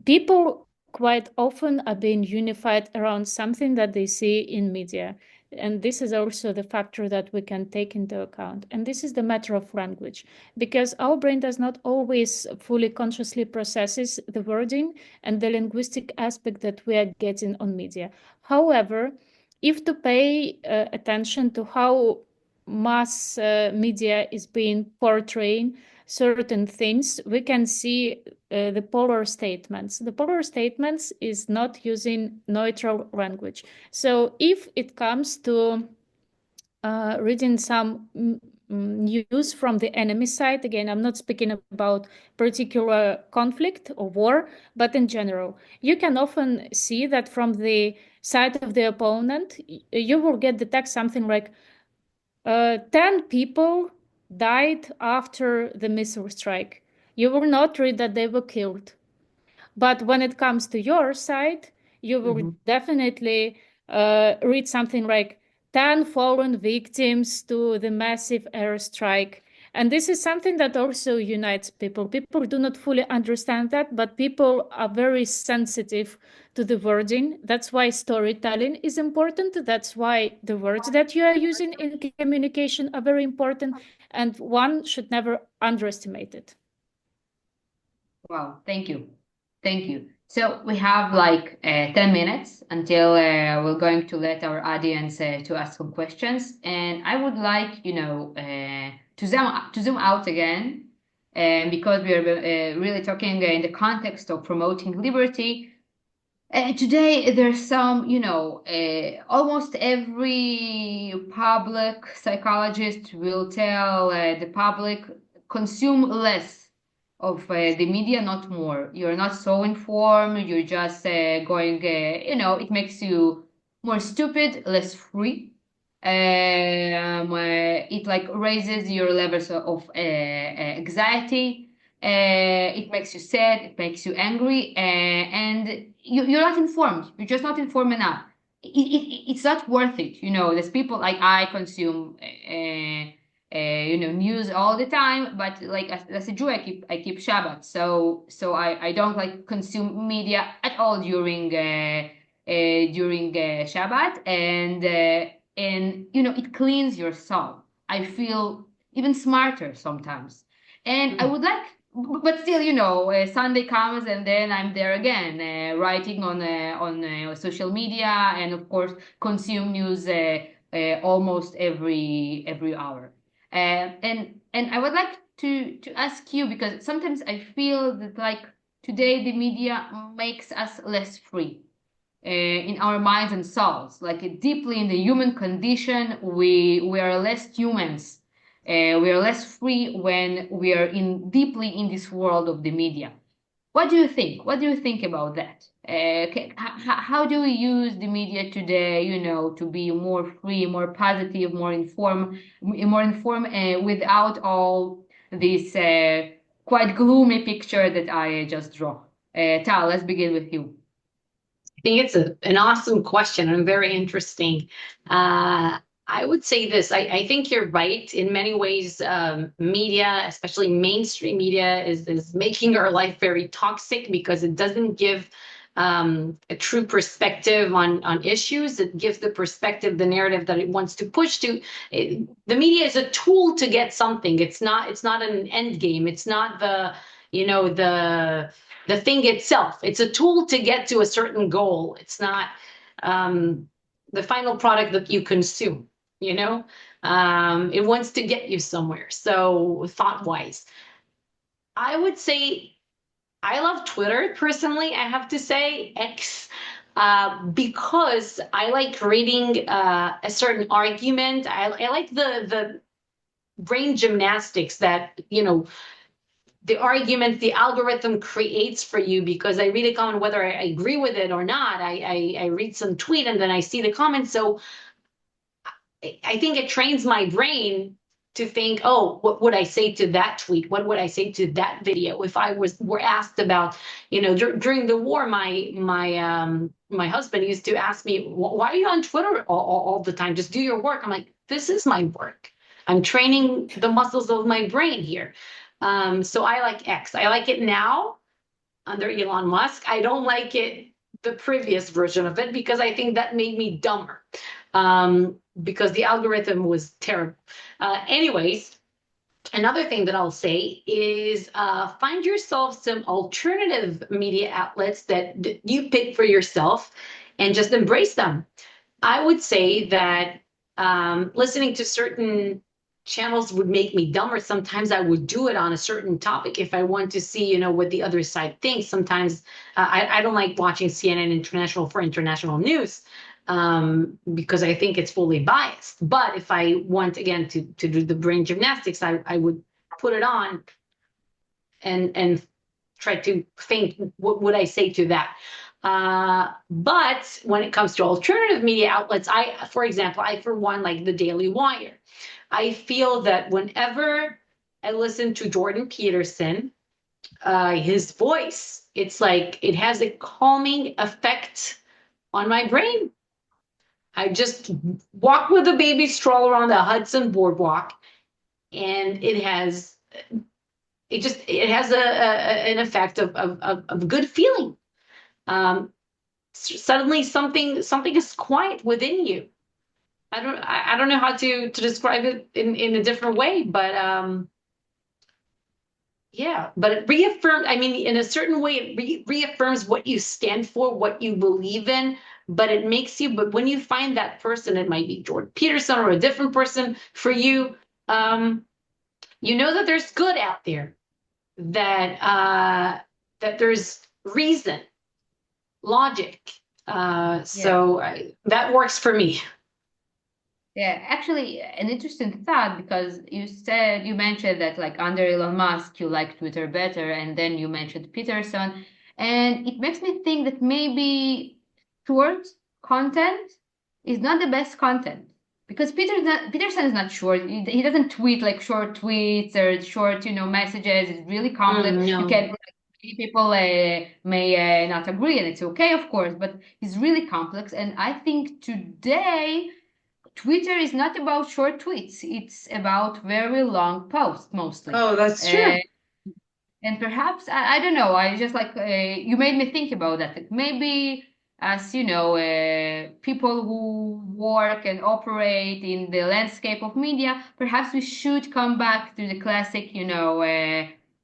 [SPEAKER 1] people quite often are being unified around something that they see in media. And this is also the factor that we can take into account. And this is the matter of language, because our brain does not always fully consciously processes the wording and the linguistic aspect that we are getting on media. However, if to pay attention to how mass media is being portraying certain things, we can see the polar statements. The polar statements is not using neutral language. So if it comes to reading some news from the enemy side, again, I'm not speaking about particular conflict or war, but in general, you can often see that from the side of the opponent, you will get the text something like 10 people died after the missile strike. You will not read that they were killed. But when it comes to your side, you will definitely read something like 10 fallen victims to the massive airstrike. And this is something that also unites people. People do not fully understand that, but people are very sensitive to the wording. That's why storytelling is important. That's why the words that you are using in communication are very important. And one should never underestimate it.
[SPEAKER 2] Wow, thank you. Thank you. So we have like 10 minutes until we're going to let our audience to ask some questions. And I would like, to zoom out again, because we are really talking in the context of promoting liberty. Today, there's some, almost every public psychologist will tell the public, consume less of the media, not more. You're not so informed. You're just going, it makes you more stupid, less free. It like raises your levels of anxiety. It makes you sad, it makes you angry, and you're not informed. You're just not informed enough. It's not worth it. There's people like I consume, news all the time, but like as a Jew, I keep Shabbat, so I don't like consume media at all during Shabbat, and it cleans your soul. I feel even smarter sometimes, and I would like, but still, Sunday comes and then I'm there again, writing on social media, and of course consume news almost every hour. And I would like to ask you, because sometimes I feel that like today the media makes us less free in our minds and souls, like deeply in the human condition. We are less humans. We are less free when we are deeply in this world of the media. What do you think? What do you think about that? How do we use the media today, to be more free, more positive, more informed, without all this quite gloomy picture that I just draw? Tal, let's begin with you.
[SPEAKER 3] I think it's an awesome question and very interesting. I would say this. I think you're right. In many ways, media, especially mainstream media, is making our life very toxic because it doesn't give a true perspective on issues. It gives the perspective, the narrative that it wants to push to. The media is a tool to get something. It's not an end game. It's not the thing itself. It's a tool to get to a certain goal. It's not the final product that you consume. It wants to get you somewhere. So thought-wise, I would say I love Twitter personally. I have to say X, because I like reading a certain argument. I like the brain gymnastics that the argument the algorithm creates for you, because I read a comment whether I agree with it or not. I read some tweet and then I see the comment. So I think it trains my brain to think, oh, what would I say to that tweet? What would I say to that video? If I were asked about, during the war, my husband used to ask me, why are you on Twitter all the time? Just do your work. I'm like, this is my work. I'm training the muscles of my brain here. So I like X. I like it now under Elon Musk. I don't like it, the previous version of it, because I think that made me dumber. Because the algorithm was terrible. Anyways, another thing that I'll say is find yourself some alternative media outlets that you pick for yourself and just embrace them. I would say that listening to certain channels would make me dumber. Sometimes I would do it on a certain topic if I want to see, what the other side thinks. Sometimes I don't like watching CNN International for international news. Because I think it's fully biased. But if I want, again, to do the brain gymnastics, I would put it on and try to think, what would I say to that? But when it comes to alternative media outlets, for example, for one, like the Daily Wire. I feel that whenever I listen to Jordan Peterson, his voice, it's like it has a calming effect on my brain. I just walk with a baby stroller on the Hudson Boardwalk, and it has an effect of good feeling. Suddenly something is quiet within you. I don't know how to describe it in a different way, but yeah, but it reaffirms, I mean, in a certain way, it reaffirms what you stand for, what you believe in, but when you find that person, it might be Jordan Peterson or a different person for you, you know that there's good out there, that there's reason, logic. That works for me.
[SPEAKER 2] Yeah, actually, an interesting thought, because you mentioned that like under Elon Musk, you like Twitter better, and then you mentioned Peterson, and it makes me think that maybe short content is not the best content, because Peterson is not short. He doesn't tweet like short tweets or short, messages. It's really complex.
[SPEAKER 3] No.
[SPEAKER 2] You can people may not agree, and it's okay, of course, but it's really complex. And I think today Twitter is not about short tweets. It's about very long posts mostly.
[SPEAKER 3] Oh, that's true.
[SPEAKER 2] And perhaps, I don't know, I just like, you made me think about that. Like maybe as, people who work and operate in the landscape of media, perhaps we should come back to the classic,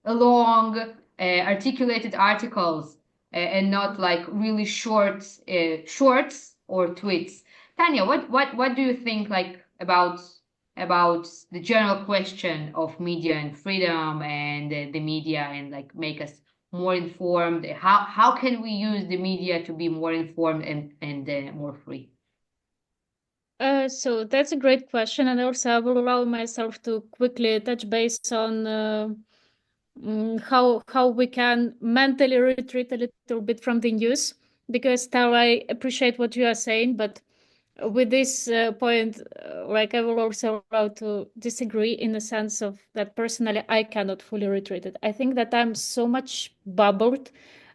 [SPEAKER 2] long, articulated articles, and not like really shorts or tweets. Tanya, what do you think like about the general question of media and freedom and the media, and like make us more informed? How can we use the media to be more informed and more free?
[SPEAKER 1] So that's a great question, and also I will allow myself to quickly touch base on how we can mentally retreat a little bit from the news, because Tal, I appreciate what you are saying, but with this point, like I will also allow to disagree in the sense of that personally I cannot fully retreat it. I think that I'm so much bubbled.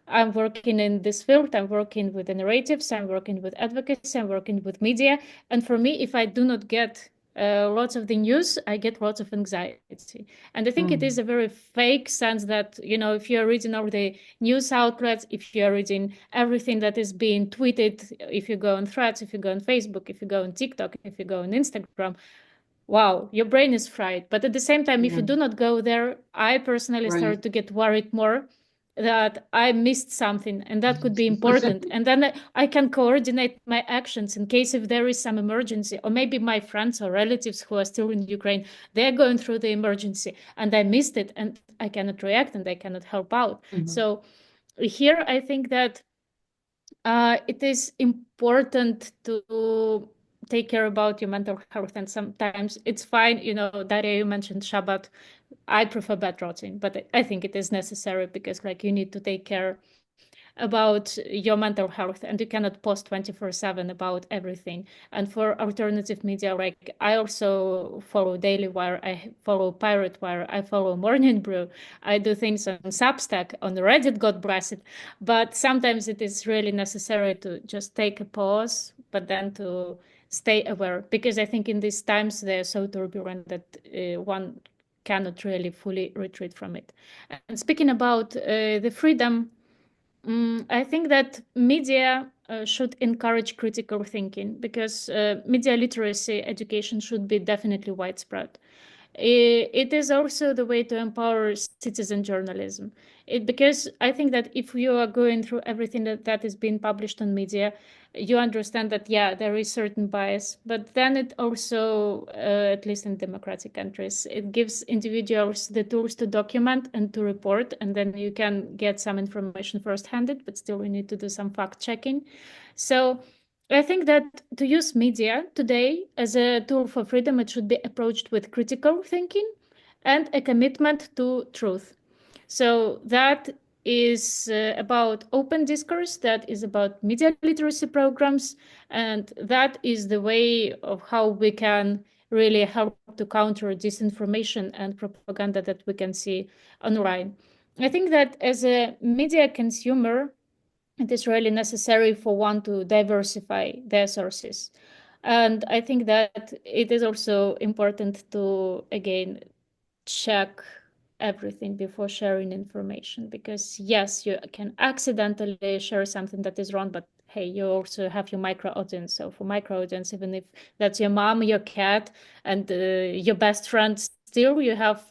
[SPEAKER 1] I'm working in this field, I'm working with the narratives, I'm working with advocacy, I'm working with media. And for me, if I do not get lots of the news, I get lots of anxiety. And I think it is a very fake sense that, if you're reading all the news outlets, if you're reading everything that is being tweeted, if you go on Threads, if you go on Facebook, if you go on TikTok, if you go on Instagram, wow, your brain is fried. But at the same time, if you do not go there, I personally start to get worried more that I missed something and that could be important. And then I can coordinate my actions in case if there is some emergency, or maybe my friends or relatives who are still in Ukraine, they're going through the emergency and I missed it and I cannot react and I cannot help out. So here I think that it is important to take care about your mental health, and sometimes it's fine, Daria, you mentioned Shabbat. I prefer bed rotting, but I think it is necessary because like you need to take care about your mental health, and you cannot post 24/7 about everything. And for alternative media, like I also follow Daily Wire, I follow Pirate Wire, I follow Morning Brew, I do things on Substack, on Reddit, God bless it. But sometimes it is really necessary to just take a pause, but then to stay aware, because I think in these times they're so turbulent that one cannot really fully retreat from it. And speaking about the freedom, I think that media should encourage critical thinking, because media literacy education should be definitely widespread. It is also the way to empower citizen journalism. Because I think that if you are going through everything that is being published on media, you understand that, yeah, there is certain bias, but then it also, at least in democratic countries, it gives individuals the tools to document and to report, and then you can get some information first-handed, but still we need to do some fact-checking. So I think that to use media today as a tool for freedom, it should be approached with critical thinking and a commitment to truth. So that is about open discourse, that is about media literacy programs, and that is the way of how we can really help to counter disinformation and propaganda that we can see online. I think that as a media consumer, it is really necessary for one to diversify their sources. And I think that it is also important to, again, check everything before sharing information, because yes, you can accidentally share something that is wrong, but hey, you also have your micro audience. So for micro audience, even if that's your mom, your cat, and your best friend, still you have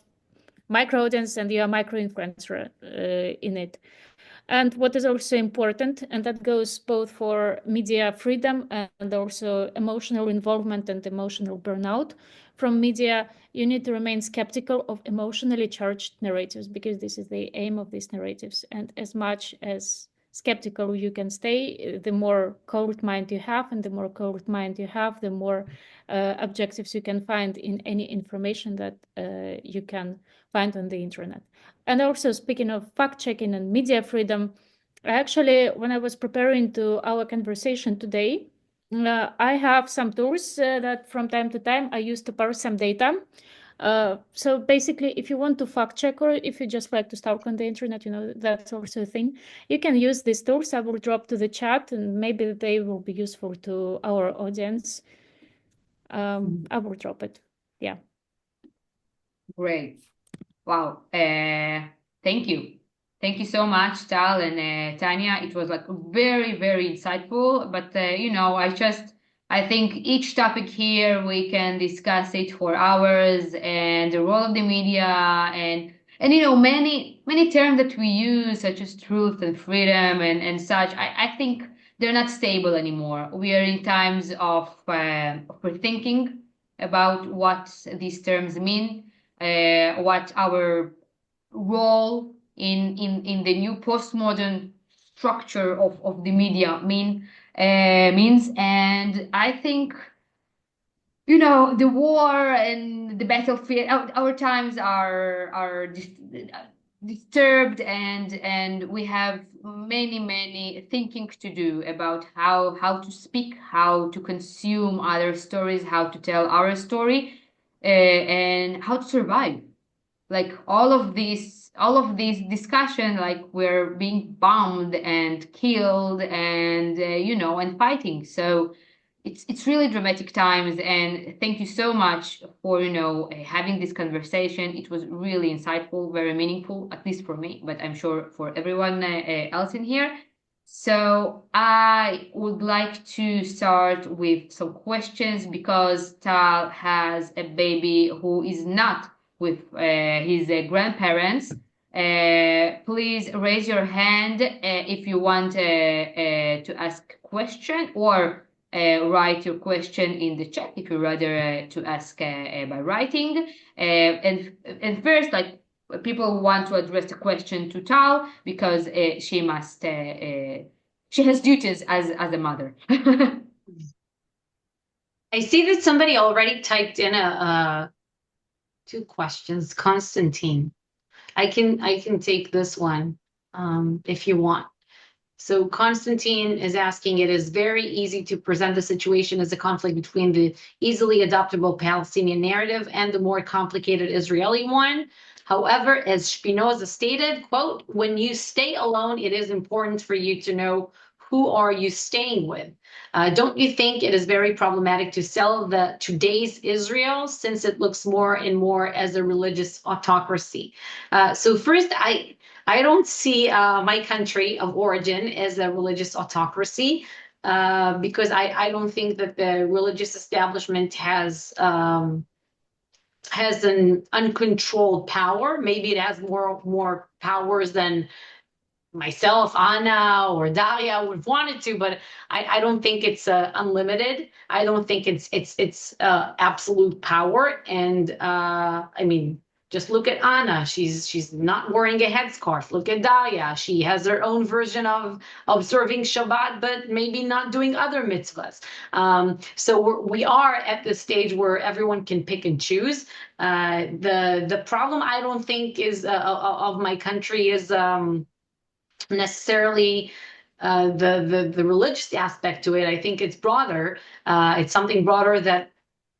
[SPEAKER 1] micro audience and you are micro influencer in it. And what is also important, and that goes both for media freedom and also emotional involvement and emotional burnout from media, you need to remain skeptical of emotionally charged narratives, because this is the aim of these narratives. And as much as skeptical you can stay, the more cold mind you have, and the more cold mind you have, the more objectives you can find in any information that you can find on the internet. And also, speaking of fact-checking and media freedom, actually, when I was preparing to our conversation today, I have some tools that from time to time I use to parse some data. So basically, if you want to fact check, or if you just like to stalk on the internet, that's also a thing. You can use these tools. I will drop to the chat, and maybe they will be useful to our audience. I will drop it. Yeah.
[SPEAKER 2] Great. Wow. Thank you. Thank you so much, Tal and Tanya. It was like very, very insightful. But I think each topic here we can discuss it for hours, and the role of the media, and many terms that we use, such as truth and freedom and such. I think they're not stable anymore. We are in times of rethinking about what these terms mean, what our role in the new postmodern structure of the media means. And I think the war and the battlefield, our times are disturbed, and we have many thinking to do about how to speak, how to consume other stories, how to tell our story, and how to survive. Like all of these discussion, like we're being bombed and killed and fighting. So it's really dramatic times, and thank you so much for having this conversation. It was really insightful, very meaningful, at least for me, but I'm sure for everyone else in here. So I would like to start with some questions, because Tal has a baby who is not with his grandparents. Please raise your hand if you want to ask a question, or write your question in the chat if you rather to ask by writing. And first, like, people want to address a question to Tal, because she has duties as a mother.
[SPEAKER 3] I see that somebody already typed in two questions. Constantine, I can take this one if you want. So Constantine is asking, it is very easy to present the situation as a conflict between the easily adoptable Palestinian narrative and the more complicated Israeli one. However, as Spinoza stated, quote, when you stay alone, it is important for you to know who are you staying with. Don't you think it is very problematic to sell the today's Israel since it looks more and more as a religious autocracy? So first, I don't see my country of origin as a religious autocracy because I don't think that the religious establishment has an uncontrolled power. Maybe it has more powers than myself, Anna, or Daria would have wanted to, but I don't think it's unlimited. I don't think it's absolute power. And I mean, just look at Anna. She's not wearing a headscarf. Look at Daria. She has her own version of observing Shabbat, but maybe not doing other mitzvahs. So we are at the stage where everyone can pick and choose. The problem I don't think is of my country is necessarily the religious aspect to it. I think it's broader. It's something broader that,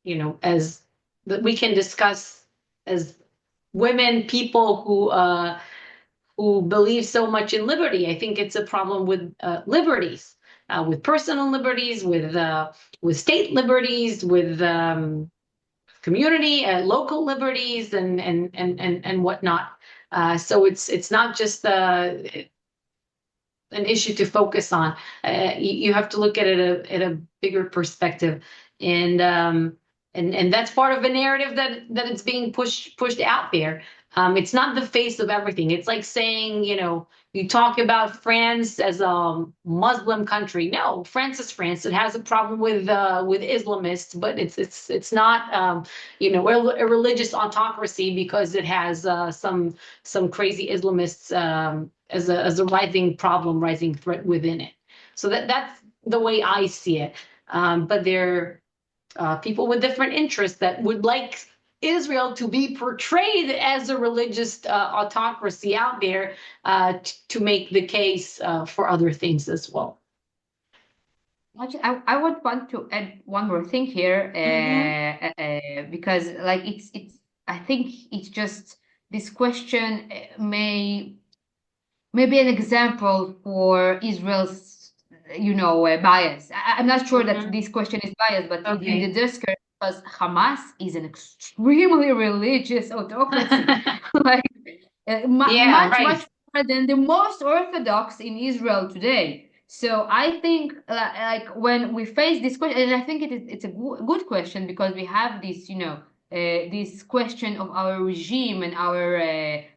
[SPEAKER 3] you know, as that we can discuss as women, people who believe so much in liberty. I think it's a problem with liberties, with personal liberties, with state liberties, with community, local liberties, and whatnot. So it's not just an issue to focus on. You have to look at it at a bigger perspective, and that's part of a narrative that it's being pushed out there. It's not the face of everything. It's like saying, you know, you talk about France as a Muslim country. No, France is France. It has a problem with Islamists, but it's not you know, a religious autocracy because it has some crazy Islamists as a rising problem, rising threat within it. So that's the way I see it. But there are people with different interests that would like Israel to be portrayed as a religious autocracy out there to make the case for other things as well.
[SPEAKER 2] Actually, I would want to add one more thing here, because like it's I think it's just this question may be an example for Israel's, you know, bias. I'm not sure that this question is biased, but in the discourse, because Hamas is an extremely religious autocracy, like much more than the most Orthodox in Israel today. So I think like when we face this question, and I think it's a good question because we have this, you know, this question of our regime and our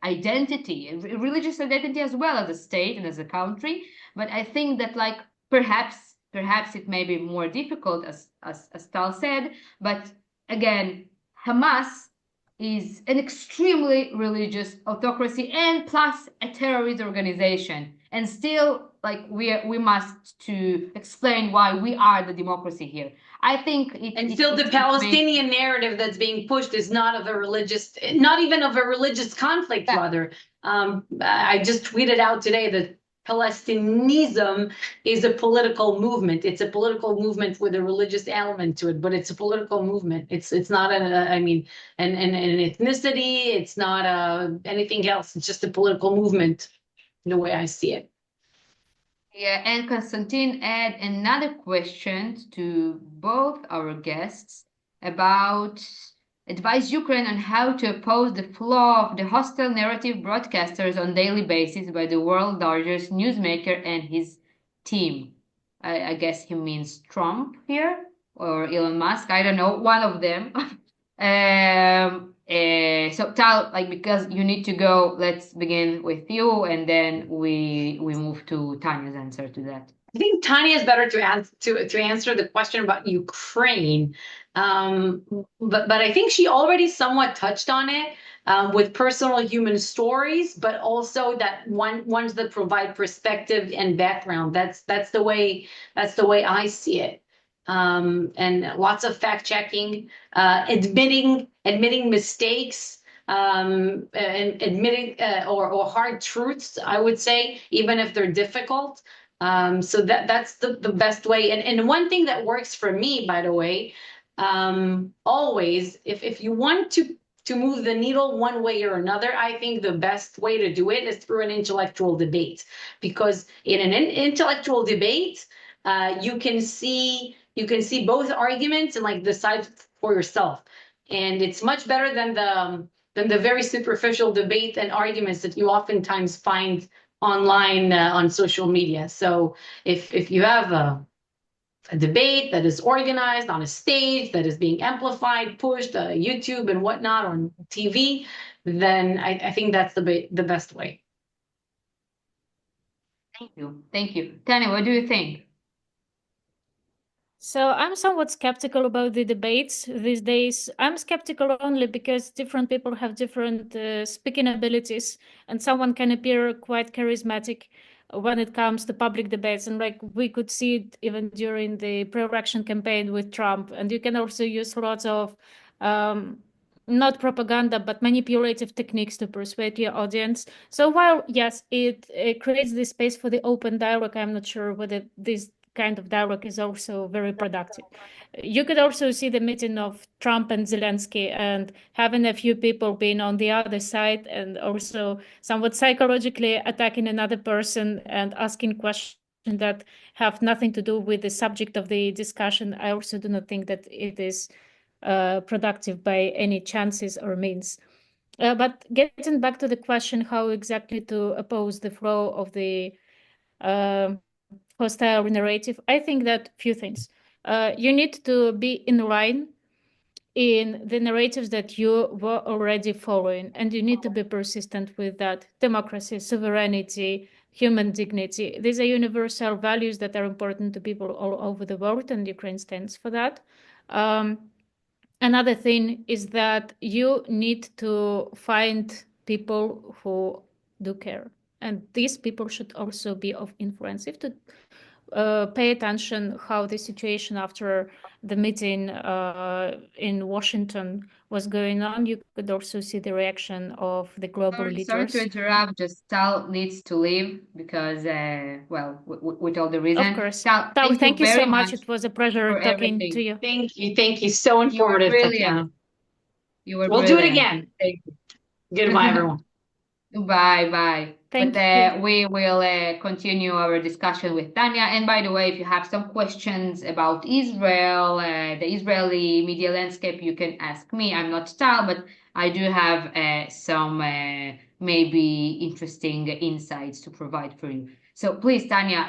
[SPEAKER 2] identity, religious identity as well as a state and as a country. But I think that like perhaps it may be more difficult, as Tal said. But again, Hamas is an extremely religious autocracy and plus a terrorist organization, and still like we must to explain why we are the democracy here. I think
[SPEAKER 3] the Palestinian narrative that's being pushed is not of a religious, not even of a religious conflict. Rather, I just tweeted out today that Palestinism is a political movement. It's a political movement with a religious element to it, but it's a political movement. It's not an ethnicity. It's not anything else. It's just a political movement, the way I see it.
[SPEAKER 2] Yeah, and Konstantin add another question to both our guests about advise Ukraine on how to oppose the flaw of the hostile narrative broadcasters on daily basis by the world's largest newsmaker and his team. I guess he means Trump here or Elon Musk. I don't know, one of them. So Tal, like because you need to go, let's begin with you, and then we move to Tanya's answer to that.
[SPEAKER 3] I think Tanya is better to answer the question about Ukraine, but I think she already somewhat touched on it with personal human stories, but also that ones that provide perspective and background. That's the way I see it. And lots of fact checking, admitting mistakes, and admitting or hard truths, I would say, even if they're difficult. So that's the best way. And one thing that works for me, by the way, always, if you want to move the needle one way or another, I think the best way to do it is through an intellectual debate. Because in an intellectual debate, you can see both arguments and like decide for yourself. And it's much better than the very superficial debate and arguments that you oftentimes find online on social media. So if you have a debate that is organized on a stage that is being amplified, pushed, YouTube and whatnot on TV, then I think that's the best way.
[SPEAKER 2] Thank you. Tania, what do you think?
[SPEAKER 1] So I'm somewhat skeptical about the debates these days. I'm skeptical only because different people have different speaking abilities, and someone can appear quite charismatic when it comes to public debates. And like we could see it even during the pre-election campaign with Trump. And you can also use lots of not propaganda, but manipulative techniques to persuade your audience. So while, yes, it creates this space for the open dialogue, I'm not sure whether this kind of dialogue is also very productive. You could also see the meeting of Trump and Zelensky and having a few people being on the other side and also somewhat psychologically attacking another person and asking questions that have nothing to do with the subject of the discussion. I also do not think that it is productive by any chances or means. But getting back to the question, how exactly to oppose the flow of the hostile narrative, I think that few things. You need to be in line in the narratives that you were already following, and you need to be persistent with that. Democracy, sovereignty, human dignity. These are universal values that are important to people all over the world, and Ukraine stands for that. Another thing is that you need to find people who do care. And these people should also be of influence. If to pay attention how the situation after the meeting in Washington was going on, you could also see the reaction of the global leaders.
[SPEAKER 2] Sorry to interrupt, just Tal needs to leave because, well, with all the reason.
[SPEAKER 1] Of course.
[SPEAKER 2] Tal,
[SPEAKER 1] thank you so much.
[SPEAKER 2] much.
[SPEAKER 1] It was a pleasure talking to you.
[SPEAKER 3] Thank you. Thank you. So informative, Tatiana. We'll do it again.
[SPEAKER 2] Thank you.
[SPEAKER 3] Goodbye, everyone.
[SPEAKER 2] Bye.
[SPEAKER 1] Thank you.
[SPEAKER 2] We will continue our discussion with Tania. And by the way, if you have some questions about Israel, the Israeli media landscape, you can ask me. I'm not Tal, but I do have some maybe interesting insights to provide for you. So please, Tania,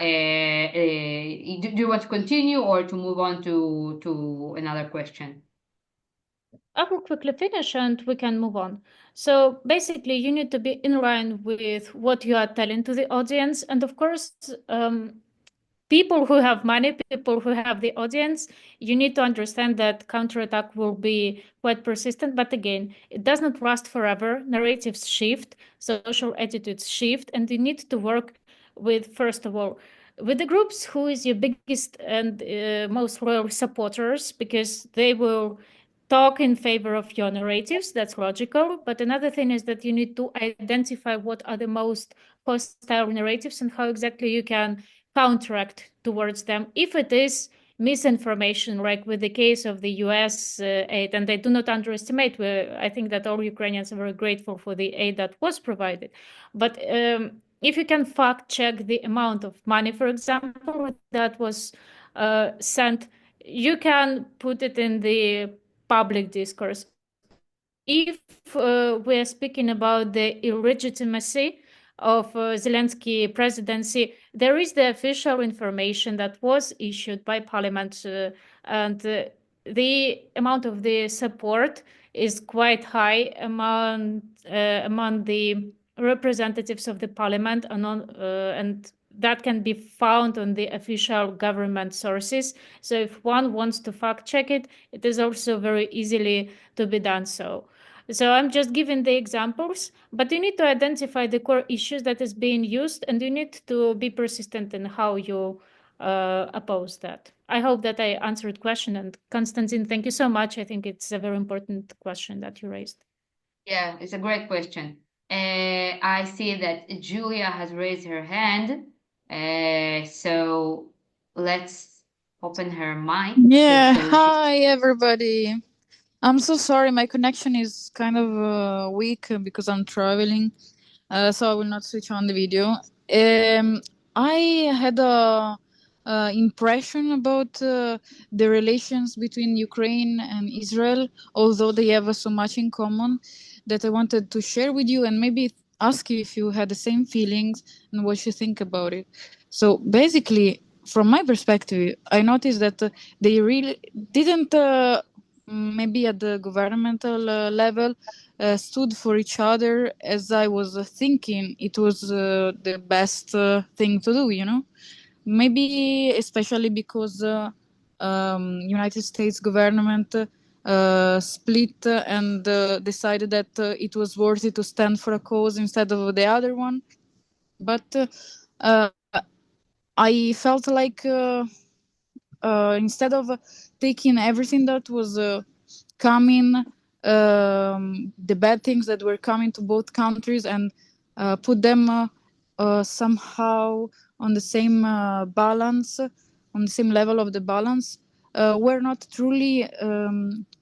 [SPEAKER 2] do you want to continue or to move on to another question?
[SPEAKER 1] I will quickly finish and we can move on. So basically, you need to be in line with what you are telling to the audience. And of course, people who have money, people who have the audience, you need to understand that counterattack will be quite persistent. But again, it does not last forever. Narratives shift, social attitudes shift, and you need to work with, first of all, with the groups who is your biggest and most loyal supporters, because they will talk in favor of your narratives. That's logical. But another thing is that you need to identify what are the most hostile narratives and how exactly you can counteract towards them. If it is misinformation, like with the case of the US aid, and I do not underestimate, I think that all Ukrainians are very grateful for the aid that was provided. But if you can fact check the amount of money, for example, that was sent, you can put it in the public discourse. If we're speaking about the illegitimacy of Zelensky presidency, there is the official information that was issued by parliament, and the amount of the support is quite high among the representatives of the parliament, and that can be found on the official government sources. So if one wants to fact check it, it is also very easily to be done so. So I'm just giving the examples, but you need to identify the core issues that is being used, and you need to be persistent in how you oppose that. I hope that I answered question. And Konstantin, thank you so much. I think it's a very important question that you raised.
[SPEAKER 2] Yeah, it's a great question. I see that Julia has raised her hand. So let's open her mic.
[SPEAKER 4] Yeah,
[SPEAKER 2] So
[SPEAKER 4] hi everybody. I'm so sorry, my connection is kind of weak because I'm traveling, so I will not switch on the video. I had a impression about the relations between Ukraine and Israel, although they have so much in common, that I wanted to share with you and maybe ask you if you had the same feelings and what you think about it. So basically, from my perspective, I noticed that they really didn't. Maybe at the governmental level stood for each other as I was thinking it was the best thing to do, you know? Maybe especially because United States government split and decided that it was worthy to stand for a cause instead of the other one. But uh, I felt like instead of taking everything that was coming, the bad things that were coming to both countries, and put them somehow on the same balance, on the same level of the balance, were not truly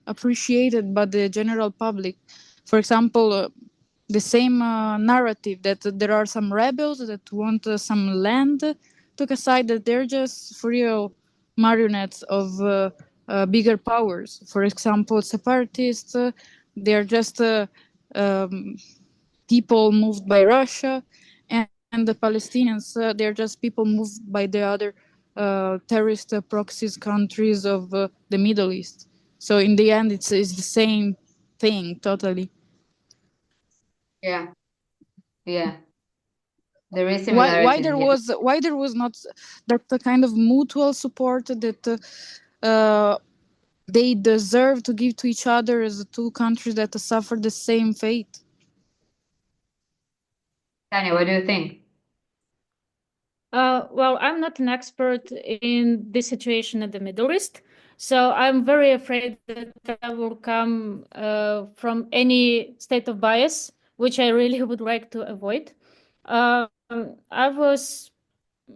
[SPEAKER 4] appreciated by the general public. For example, the same narrative that there are some rebels that want some land took aside that they're just for real marionettes of bigger powers. For example, separatists, they're just people moved by Russia, and the Palestinians, they're just people moved by the other terrorist proxies countries of the Middle East. So in the end, it's the same thing totally.
[SPEAKER 2] yeah, yeah, there is
[SPEAKER 4] Why
[SPEAKER 2] similarities.
[SPEAKER 4] there
[SPEAKER 2] Yeah.
[SPEAKER 4] was not that the kind of mutual support that they deserve to give to each other as two countries that suffered the same fate.
[SPEAKER 2] Tania, what do you think?
[SPEAKER 1] Well, I'm not an expert in this situation in the Middle East, so I'm very afraid that I will come from any state of bias, which I really would like to avoid. Um, I was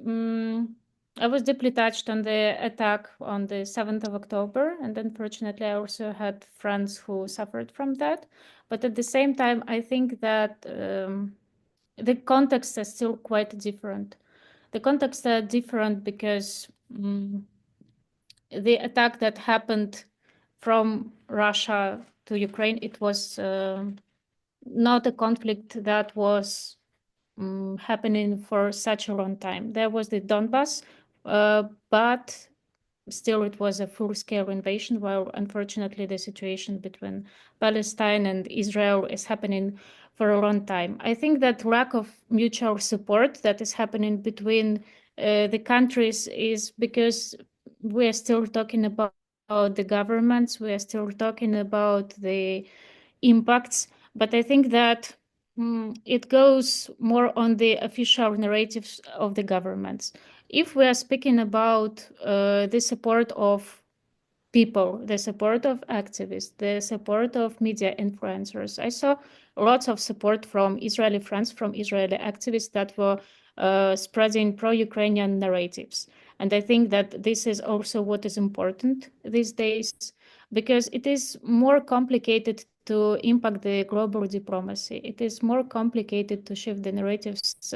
[SPEAKER 1] um, I was deeply touched on the attack on the 7th of October, and unfortunately, I also had friends who suffered from that. But at the same time, I think that the context is still quite different. The context are different because the attack that happened from Russia to Ukraine, it was not a conflict that was happening for such a long time. There was the Donbass, but still it was a full-scale invasion, while unfortunately the situation between Palestine and Israel is happening for a long time. I think that lack of mutual support that is happening between the countries is because we are still talking about the governments, we are still talking about the impacts, but I think that it goes more on the official narratives of the governments. If we are speaking about the support of people, the support of activists, the support of media influencers, I saw lots of support from Israeli friends, from Israeli activists that were spreading pro-Ukrainian narratives. And I think that this is also what is important these days, because it is more complicated to impact the global diplomacy. It is more complicated to shift the narratives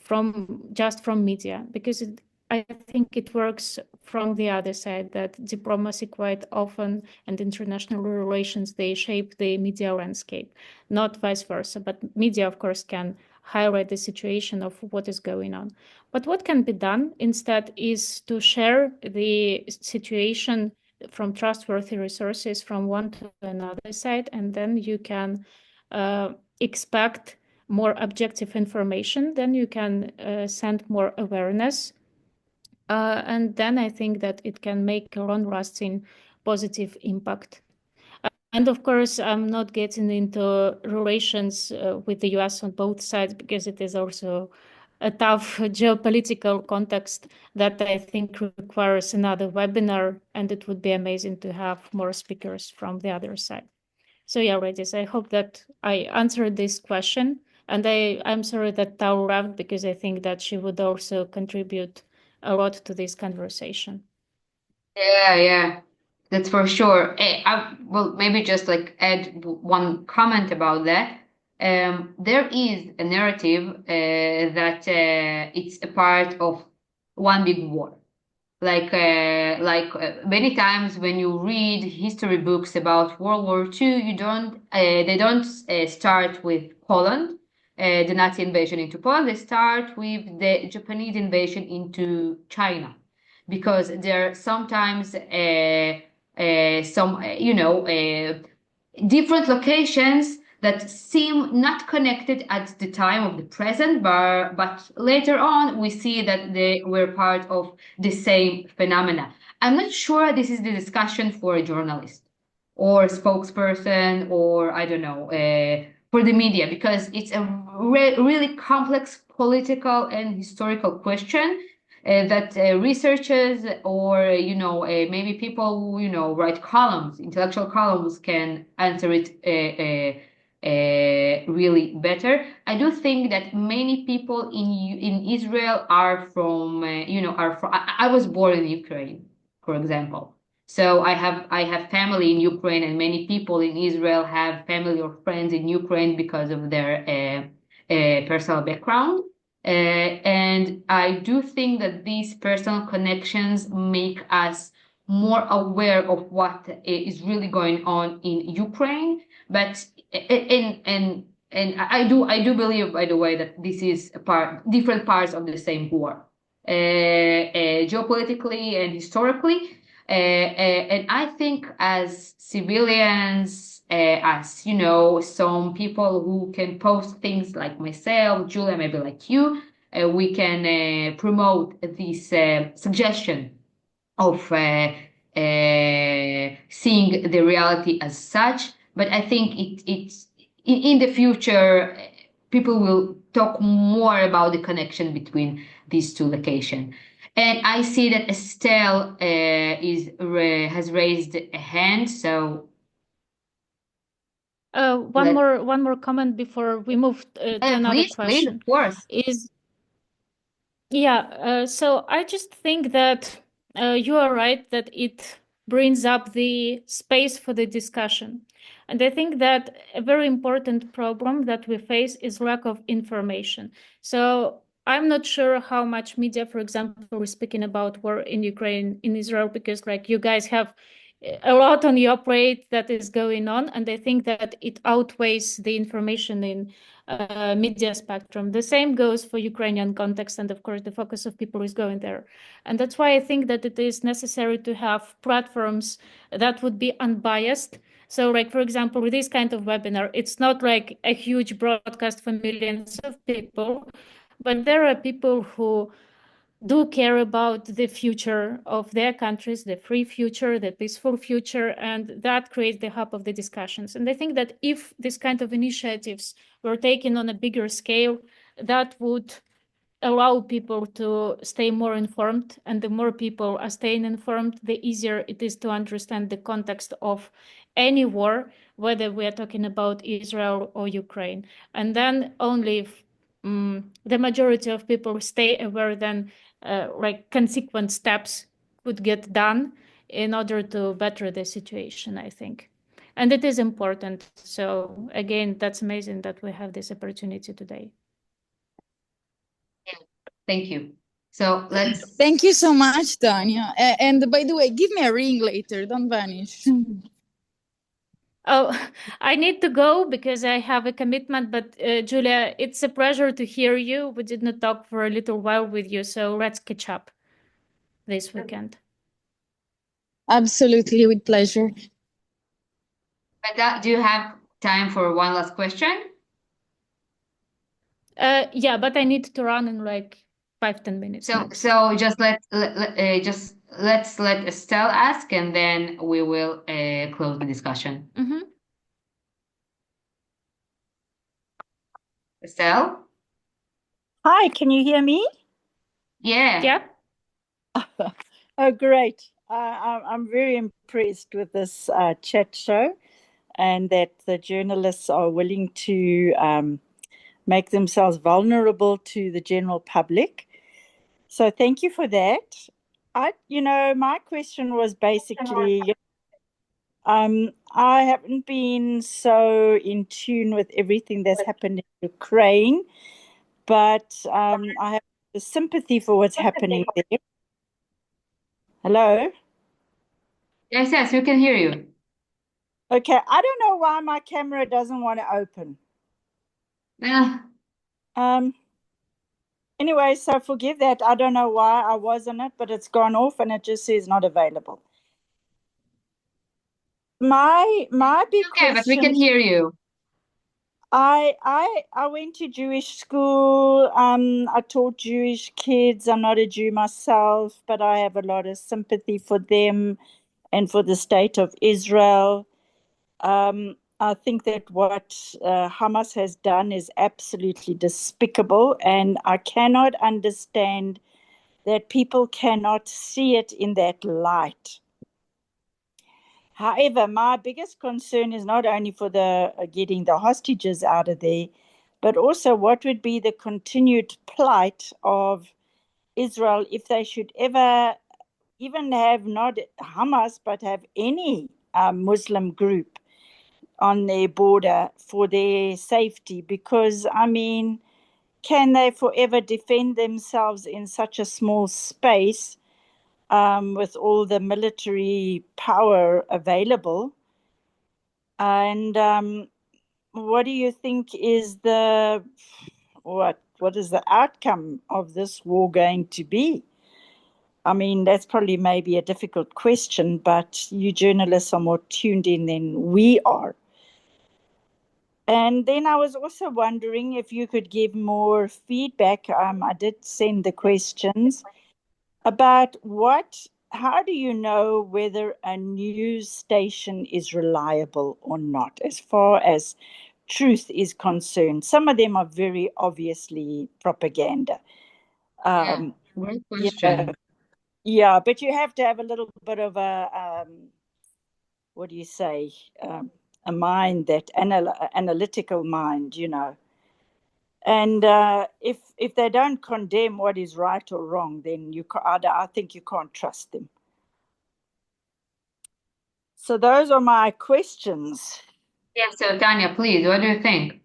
[SPEAKER 1] from media, because I think it works from the other side, that diplomacy quite often and international relations, they shape the media landscape, not vice versa. But media, of course, can highlight the situation of what is going on. But what can be done instead is to share the situation from trustworthy resources from one to another side, and then you can expect more objective information, then you can send more awareness. And then I think that it can make a long-lasting positive impact. And of course, I'm not getting into relations with the US on both sides, because it is also a tough geopolitical context that I think requires another webinar, and it would be amazing to have more speakers from the other side. So yeah, ladies, I hope that I answered this question. And I'm sorry that Tal left, because I think that she would also contribute a lot to this conversation.
[SPEAKER 2] Yeah, that's for sure. I will maybe just like add one comment about that. There is a narrative that it's a part of one big war. Many times when you read history books about World War II, they don't start with Poland, the Nazi invasion into Poland. They start with the Japanese invasion into China, because there are sometimes different locations that seem not connected at the time of the present, but later on we see that they were part of the same phenomena. I'm not sure this is the discussion for a journalist or a spokesperson, or I don't know, for the media, because it's a really complex political and historical question that researchers, or maybe people who write columns, intellectual columns, can answer it really better. I do think that many people in Israel are from I was born in Ukraine, for example. So I have family in Ukraine, and many people in Israel have family or friends in Ukraine because of their personal background. And I do think that these personal connections make us more aware of what is really going on in Ukraine. But I do believe, by the way, that this is different parts of the same war, geopolitically and historically. And I think as civilians, as some people who can post things like myself, Julia, maybe like you, we can promote this suggestion of seeing the reality as such. But I think it's in the future, people will talk more about the connection between these two locations. And I see that Estelle has raised a hand. So
[SPEAKER 1] One more comment before we move to another question.
[SPEAKER 2] Please, of course.
[SPEAKER 1] So I just think that you are right that it brings up the space for the discussion. And I think that a very important problem that we face is lack of information. So I'm not sure how much media, for example, is speaking about war in Ukraine, in Israel, because like you guys have a lot on your plate that is going on. And I think that it outweighs the information in media spectrum. The same goes for Ukrainian context, and of course the focus of people is going there. And that's why I think that it is necessary to have platforms that would be unbiased. So like, for example, with this kind of webinar, it's not like a huge broadcast for millions of people, but there are people who do care about the future of their countries, the free future, the peaceful future, and that creates the hub of the discussions. And I think that if this kind of initiatives were taken on a bigger scale, that would allow people to stay more informed, and the more people are staying informed, the easier it is to understand the context of any war, whether we are talking about Israel or Ukraine. And then only if the majority of people stay aware, then consequent steps could get done in order to better the situation, I think. And it is important. So again, that's amazing that we have this opportunity today.
[SPEAKER 2] Thank you. So let's.
[SPEAKER 4] Thank you so much, Tania. And by the way, give me a ring later. Don't vanish.
[SPEAKER 1] Oh, I need to go because I have a commitment. But Julia, it's a pleasure to hear you. We did not talk for a little while with you, so let's catch up this weekend.
[SPEAKER 4] Absolutely, with pleasure.
[SPEAKER 2] But do you have time for one last question?
[SPEAKER 1] Yeah, but I need to run in like 5-10 minutes.
[SPEAKER 2] So just let's let Estelle ask, and then we will close the discussion.
[SPEAKER 1] Mm-hmm.
[SPEAKER 2] Estelle?
[SPEAKER 5] Hi, can you hear me?
[SPEAKER 2] Yeah.
[SPEAKER 1] Yeah.
[SPEAKER 5] Oh, great. I'm very impressed with this chat show, and that the journalists are willing to make themselves vulnerable to the general public. So thank you for that. My question was basically, I haven't been so in tune with everything that's happened in Ukraine, but I have sympathy for what's happening there. Hello?
[SPEAKER 2] Yes, yes, we can hear you.
[SPEAKER 5] Okay, I don't know why my camera doesn't want to open. Anyway, so forgive that. I don't know why I was on it, but it's gone off and it just says not available. My big
[SPEAKER 2] Okay, but we can
[SPEAKER 5] question.
[SPEAKER 2] hear you.
[SPEAKER 5] I went to Jewish school. I taught Jewish kids. I'm not a Jew myself, but I have a lot of sympathy for them and for the state of Israel. I think that what Hamas has done is absolutely despicable, and I cannot understand that people cannot see it in that light. However, my biggest concern is not only for the getting the hostages out of there, but also what would be the continued plight of Israel if they should ever even have not Hamas, but have any Muslim group on their border for their safety. Because, I mean, can they forever defend themselves in such a small space with all the military power available? And what do you think is what is the outcome of this war going to be? I mean, that's probably maybe a difficult question, but you journalists are more tuned in than we are. And then I was also wondering if you could give more feedback. I did send the questions about how do you know whether a news station is reliable or not, as far as truth is concerned? Some of them are very obviously propaganda.
[SPEAKER 2] Great question.
[SPEAKER 5] Yeah, but you have to have a little bit of what do you say, a mind, that analytical mind, And if they don't condemn what is right or wrong, then I think you can't trust them. So those are my questions.
[SPEAKER 2] Yeah, so Tania, please, what do you think?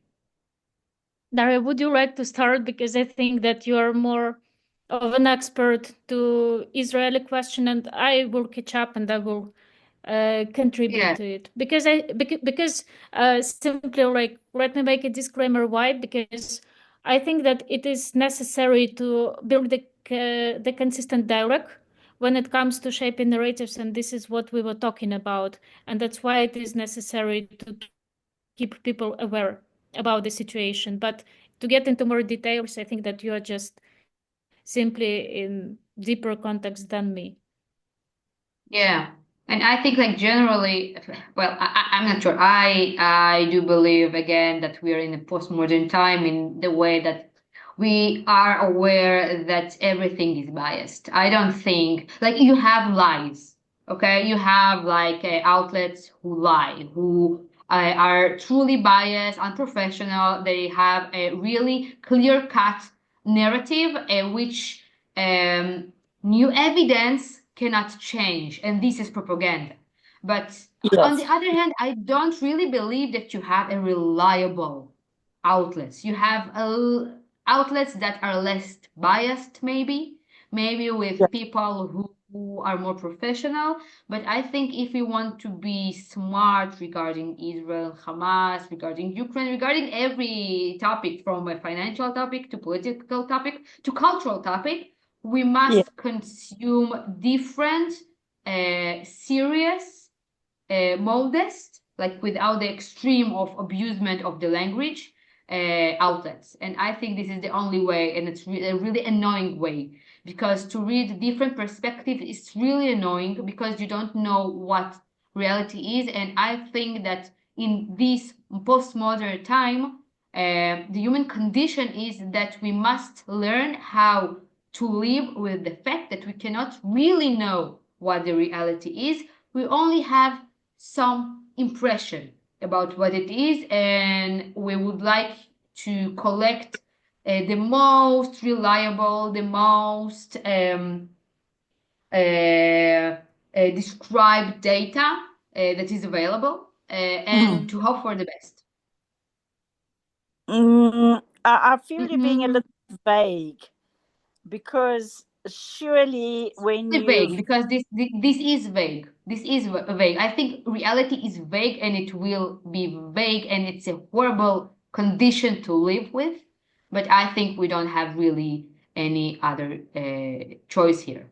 [SPEAKER 1] Daria, would you like to start? Because I think that you are more of an expert to Israeli question, and I will catch up and I will contribute to it. Because simply, like, let me make a disclaimer. Why? Because I think that it is necessary to build the consistent dialogue when it comes to shaping narratives, and this is what we were talking about, and that's why it is necessary to keep people aware about the situation. But to get into more details, I think that you are just simply in deeper context than me.
[SPEAKER 2] Yeah. And I think like generally, well, I'm not sure. I do believe again that we are in a postmodern time in the way that we are aware that everything is biased. I don't think like you have lies, okay? You have like outlets who lie, who are truly biased, unprofessional. They have a really clear-cut narrative, which new evidence cannot change, and this is propaganda. But on the other hand, I don't really believe that you have a reliable outlets. You have outlets that are less biased, maybe with people who are more professional. But I think if we want to be smart regarding Israel, Hamas, regarding Ukraine, regarding every topic from a financial topic to political topic to cultural topic, we must consume different, serious, modest, like without the extreme of abusement of the language, outlets. And I think this is the only way, and it's a really annoying way, because to read different perspectives is really annoying because you don't know what reality is. And I think that in this postmodern time, the human condition is that we must learn how to live with the fact that we cannot really know what the reality is. We only have some impression about what it is, and we would like to collect the most reliable, the most described data that is available, and to hope for the best.
[SPEAKER 5] I feel you're being a little vague, because surely when you
[SPEAKER 2] vague, because this is vague. This is vague. I think reality is vague, and it will be vague, and it's a horrible condition to live with. But I think we don't have really any other choice here.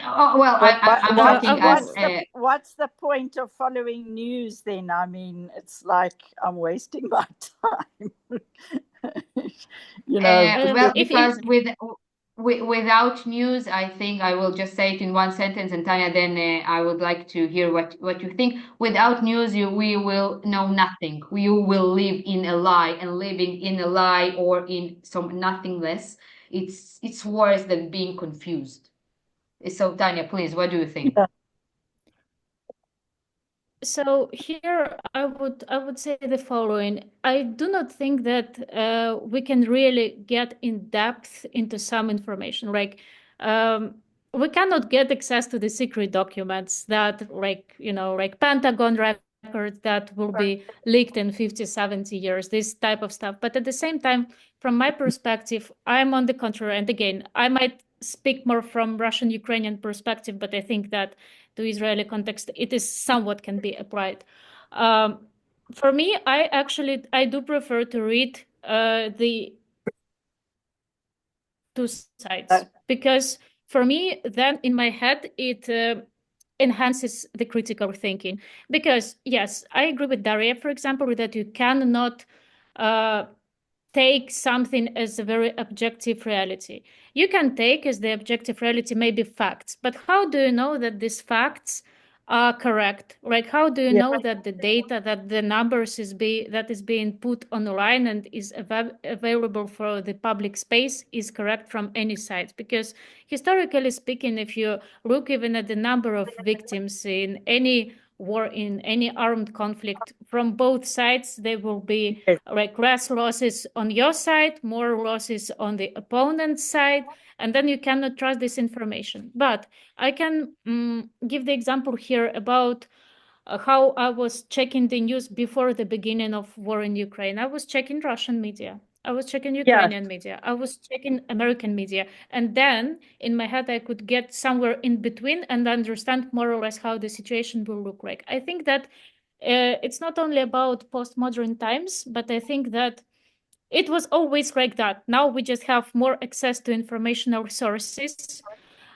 [SPEAKER 2] Oh, well, I'm talking as
[SPEAKER 5] what's the point of following news then? I mean, it's like I'm wasting my time.
[SPEAKER 2] Well, because without news, I think I will just say it in one sentence, and Tanya, then I would like to hear what you think. Without news, we will know nothing. We will live in a lie, and living in a lie or in some nothingness, it's worse than being confused. So, Tanya, please, what do you think?
[SPEAKER 5] Yeah.
[SPEAKER 1] So here I would say the following. I do not think that we can really get in depth into some information. Like we cannot get access to the secret documents that like Pentagon records that will be leaked in 50, 70 years, this type of stuff. But at the same time, from my perspective, I'm on the contrary. And again, I might speak more from Russian-Ukrainian perspective, but I think that to Israeli context, it is somewhat can be applied. For me, I do prefer to read the two sides, because for me, then in my head, it enhances the critical thinking. Because yes, I agree with Daria, for example, that you cannot take something as a very objective reality. You can take as the objective reality maybe facts, but how do you know that these facts are correct? Like, how do you know that the data, that the numbers that is being put online and is available for the public space is correct from any side? Because historically speaking, if you look even at the number of victims in any war, in any armed conflict from both sides, there will be like less losses on your side, more losses on the opponent's side, and then you cannot trust this information. But I can give the example here about how I was checking the news before the beginning of war in Ukraine. I was checking Russian media. I was checking Ukrainian media. I was checking American media. And then in my head, I could get somewhere in between and understand more or less how the situation will look like. I think that it's not only about postmodern times, but I think that it was always like that. Now we just have more access to informational sources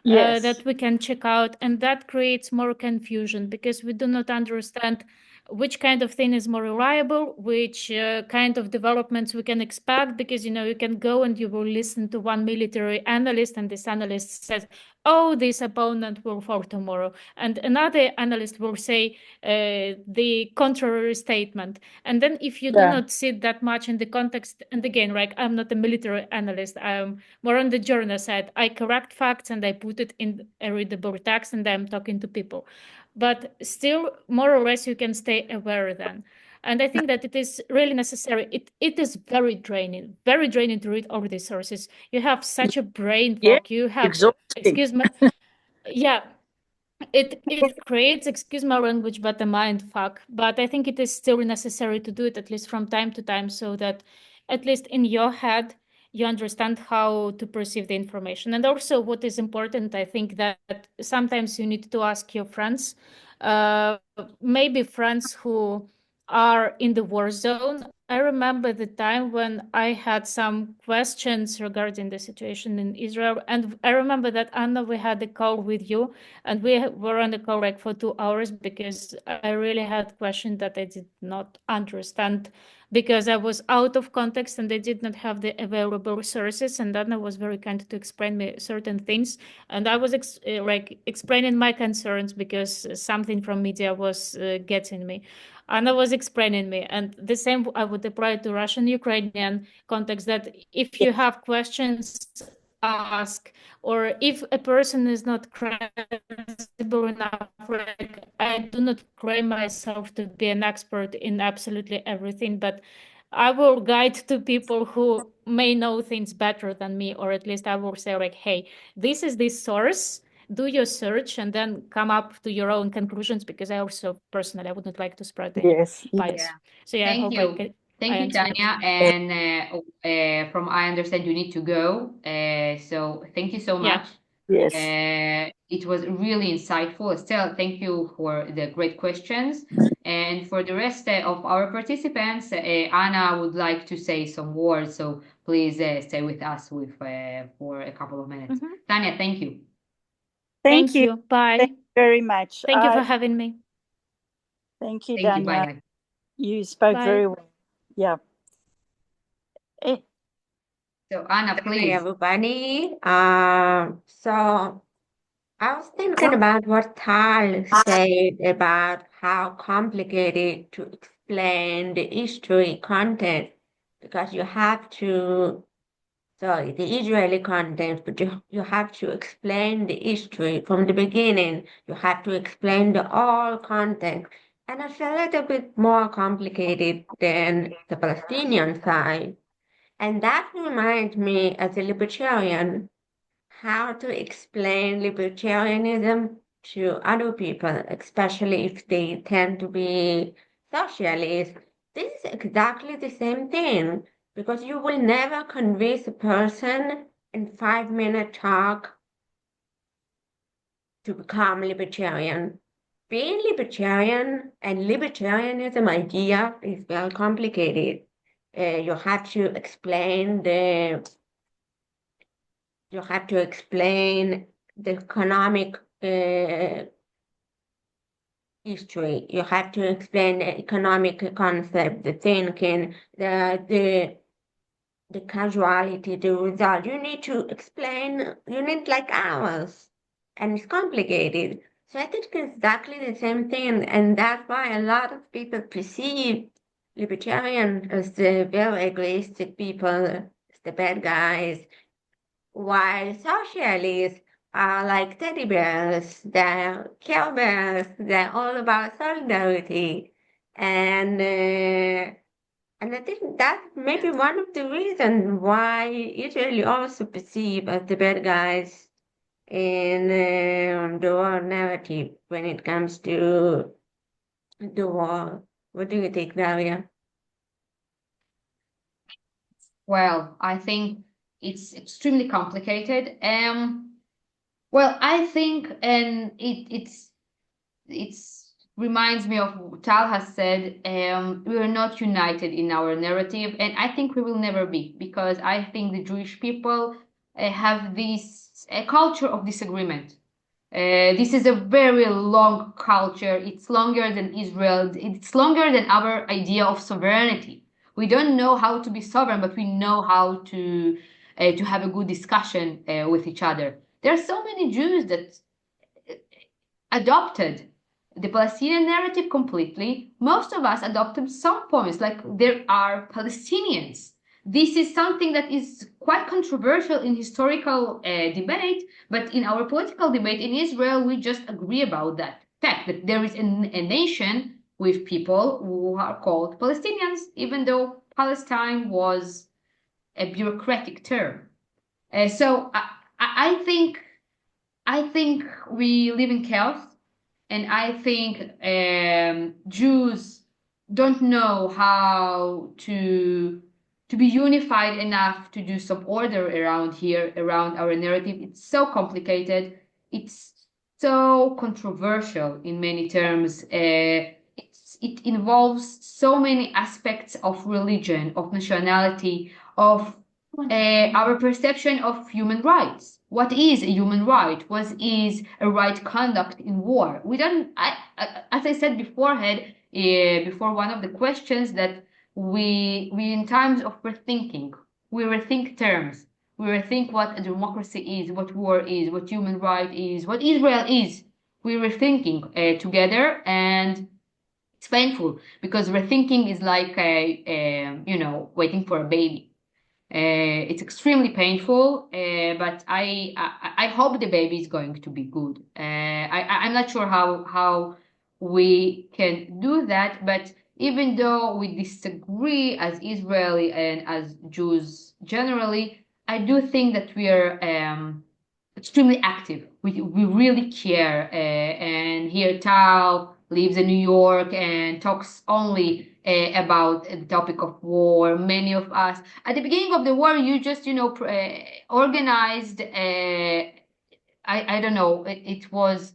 [SPEAKER 1] that we can check out, and that creates more confusion because we do not understand which kind of thing is more reliable, which kind of developments we can expect, because you can go and you will listen to one military analyst, and this analyst says, oh, this opponent will fall tomorrow, and another analyst will say the contrary statement. And then if you do not sit that much in the context, and again, like, I'm not a military analyst, I'm more on the journal side, I correct facts and I put it in a readable text and I'm talking to people. But still, more or less, you can stay aware then. And I think that it is really necessary. It is very draining to read all these sources. You have such a brain fog. You have, excuse me, yeah, it creates, excuse my language, but a mind fuck. But I think it is still necessary to do it at least from time to time, so that at least in your head you understand how to perceive the information. And also, what is important, I think that sometimes you need to ask your friends, maybe friends who are in the war zone. I remember the time when I had some questions regarding the situation in Israel. And I remember that, Anna, we had a call with you, and we were on the call like for 2 hours because I really had questions that I did not understand because I was out of context and I did not have the available resources. And Anna was very kind to explain me certain things. And I was explaining my concerns because something from media was getting me. Anna was explaining me, and the same I would apply to Russian-Ukrainian context, that if you have questions, ask, or if a person is not credible enough, like, I do not claim myself to be an expert in absolutely everything, but I will guide to people who may know things better than me, or at least I will say like, hey, this is this source. Do your search and then come up to your own conclusions, because I also personally I wouldn't like to spread any
[SPEAKER 5] Yes.
[SPEAKER 1] bias.
[SPEAKER 2] Yeah.
[SPEAKER 1] So yeah, I
[SPEAKER 2] Thank
[SPEAKER 1] hope
[SPEAKER 2] you.
[SPEAKER 1] I
[SPEAKER 2] Thank you,
[SPEAKER 1] answered.
[SPEAKER 2] Tanya. And from I understand you need to go. So thank you so
[SPEAKER 1] Yeah.
[SPEAKER 2] much.
[SPEAKER 5] Yes.
[SPEAKER 2] It was really insightful. Estelle, thank you for the great questions. And for the rest of our participants, Anna would like to say some words. So please stay with us for a couple of minutes.
[SPEAKER 1] Mhm.
[SPEAKER 2] Tanya, thank you.
[SPEAKER 5] Thank you.
[SPEAKER 1] Bye.
[SPEAKER 5] Thank you very much.
[SPEAKER 1] Thank you for having me.
[SPEAKER 5] Thank you,
[SPEAKER 2] Thank you.
[SPEAKER 5] Dania.
[SPEAKER 2] Bye.
[SPEAKER 5] You spoke
[SPEAKER 1] Bye.
[SPEAKER 5] very well. Yeah.
[SPEAKER 2] So Anna,
[SPEAKER 6] Hi,
[SPEAKER 2] please.
[SPEAKER 6] everybody. So I was thinking about what Tal said about how complicated to explain the history content, because you have to, sorry, the Israeli content, but you have to explain the history from the beginning. You have to explain the all content. And it's a little bit more complicated than the Palestinian side. And that reminds me, as a libertarian, how to explain libertarianism to other people, especially if they tend to be socialists. This is exactly the same thing, because you will never convince a person in 5 minute talk to become libertarian. Being libertarian and libertarianism idea is very complicated. You have to explain the economic history. You have to explain the economic concept, the thinking, the causality, the result. You need to explain. You need like hours, and it's complicated. So I think it's exactly the same thing, and that's why a lot of people perceive libertarian as the very egoistic people, as the bad guys, while socialists are like teddy bears, they're care bears, they're all about solidarity. And I think that may be one of the reasons why Israel also perceived as the bad guys in the war narrative when it comes to the war. What do you think, Daria?
[SPEAKER 2] Well, I think it's extremely complicated. Well, I think, and it's reminds me of what Tal has said. We are not united in our narrative, and I think we will never be, because I think the Jewish people have this culture of disagreement. This is a very long culture. It's longer than Israel. It's longer than our idea of sovereignty. We don't know how to be sovereign, but we know how to have a good discussion with each other. There are so many Jews that adopted the Palestinian narrative completely. Most of us adopted some points, like there are Palestinians. This is something that is quite controversial in historical debate, but in our political debate in Israel, we just agree about that fact that there is a nation with people who are called Palestinians, even though Palestine was a bureaucratic term. So I think we live in chaos, and I think Jews don't know how to be unified enough to do some order around here, around our narrative. It's so complicated. It's so controversial in many terms. It involves so many aspects of religion, of nationality, of our perception of human rights. What is a human right? What is a right conduct in war? We don't. As I said beforehand, before one of the questions, that we in times of rethinking, we rethink terms. We rethink what a democracy is, what war is, what human right is, what Israel is. We're rethinking together, and it's painful, because rethinking is like waiting for a baby. It's extremely painful, but I hope the baby is going to be good. I'm not sure how we can do that, but even though we disagree as Israeli and as Jews generally, I do think that we are extremely active. We really care. And here Tal lives in New York and talks only about the topic of war. Many of us, at the beginning of the war, you just, organized, I don't know, it was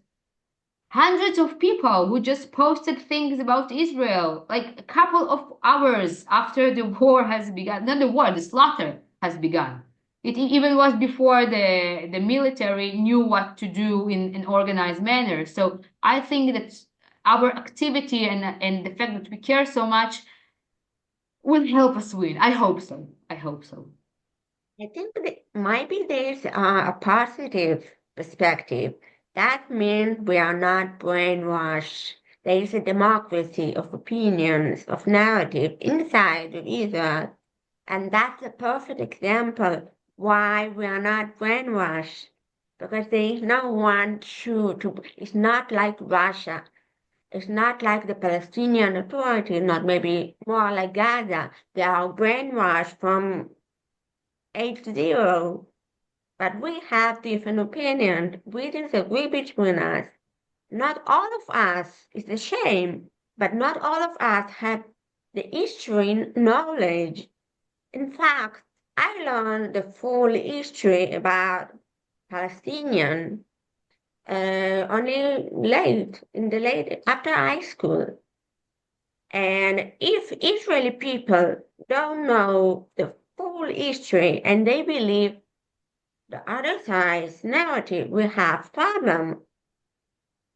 [SPEAKER 2] hundreds of people who just posted things about Israel, like a couple of hours after the war has begun. Not the war, the slaughter has begun. It even was before the military knew what to do in an organized manner. So I think that our activity and the fact that we care so much will help us win. I hope so. I hope so.
[SPEAKER 6] I think that maybe there's a positive perspective. That means we are not brainwashed. There is a democracy of opinions, of narrative inside of Israel. And that's a perfect example why we are not brainwashed. Because there is no one to it's not like Russia. It's not like the Palestinian Authority, not maybe more like Gaza. They are brainwashed from H0, but we have different opinions. We disagree between us. Not all of us is a shame, but not all of us have the history knowledge. In fact, I learned the full history about Palestinian only late in the late after high school. And if Israeli people don't know the full history and they believe the other side's narrative will have problem.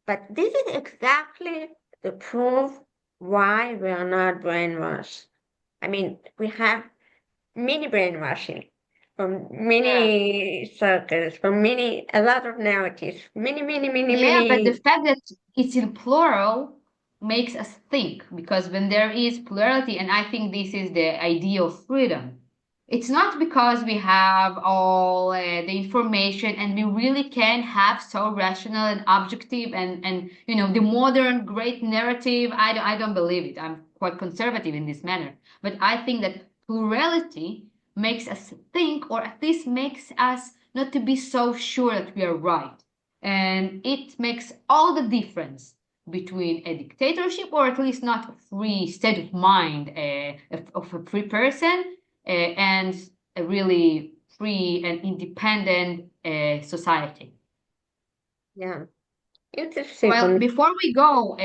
[SPEAKER 6] But this is exactly the proof why we are not brainwashed. I mean, we have many brainwashing from many circles, from a lot of narratives,
[SPEAKER 2] Yeah, but the
[SPEAKER 6] many.
[SPEAKER 2] fact that it's in plural makes us think, because when there is plurality, and I think this is the idea of freedom, it's not because we have all the information and we really can have so rational and objective and the modern great narrative. I don't believe it. I'm quite conservative in this manner, but I think that plurality makes us think, or at least makes us not to be so sure that we are right. And it makes all the difference between a dictatorship, or at least not a free state of mind of a free person, and a really free and independent society.
[SPEAKER 6] Yeah,
[SPEAKER 2] Well,
[SPEAKER 6] interesting.
[SPEAKER 2] before we go,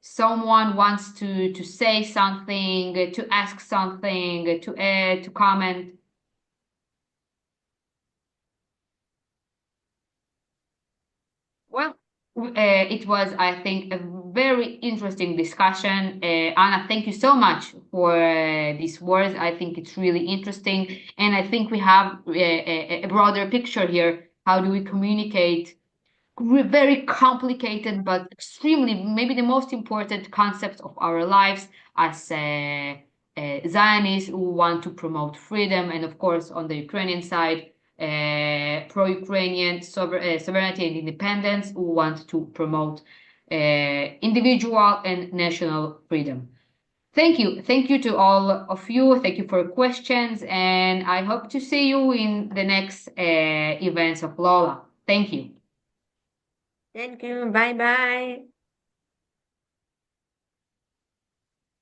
[SPEAKER 2] someone wants to say something, to ask something, to add, to comment. Well, it was, I think, a very interesting discussion. Anna, thank you so much for these words. I think it's really interesting. And I think we have a broader picture here. How do we communicate very complicated but extremely, maybe the most important concept of our lives as Zionists who want to promote freedom, and of course, on the Ukrainian side, pro-Ukrainian sovereignty and independence who want to promote individual and national freedom. Thank you. Thank you to all of you. Thank you for your questions. And I hope to see you in the next events of Lola. Thank you.
[SPEAKER 6] Thank you. Bye bye.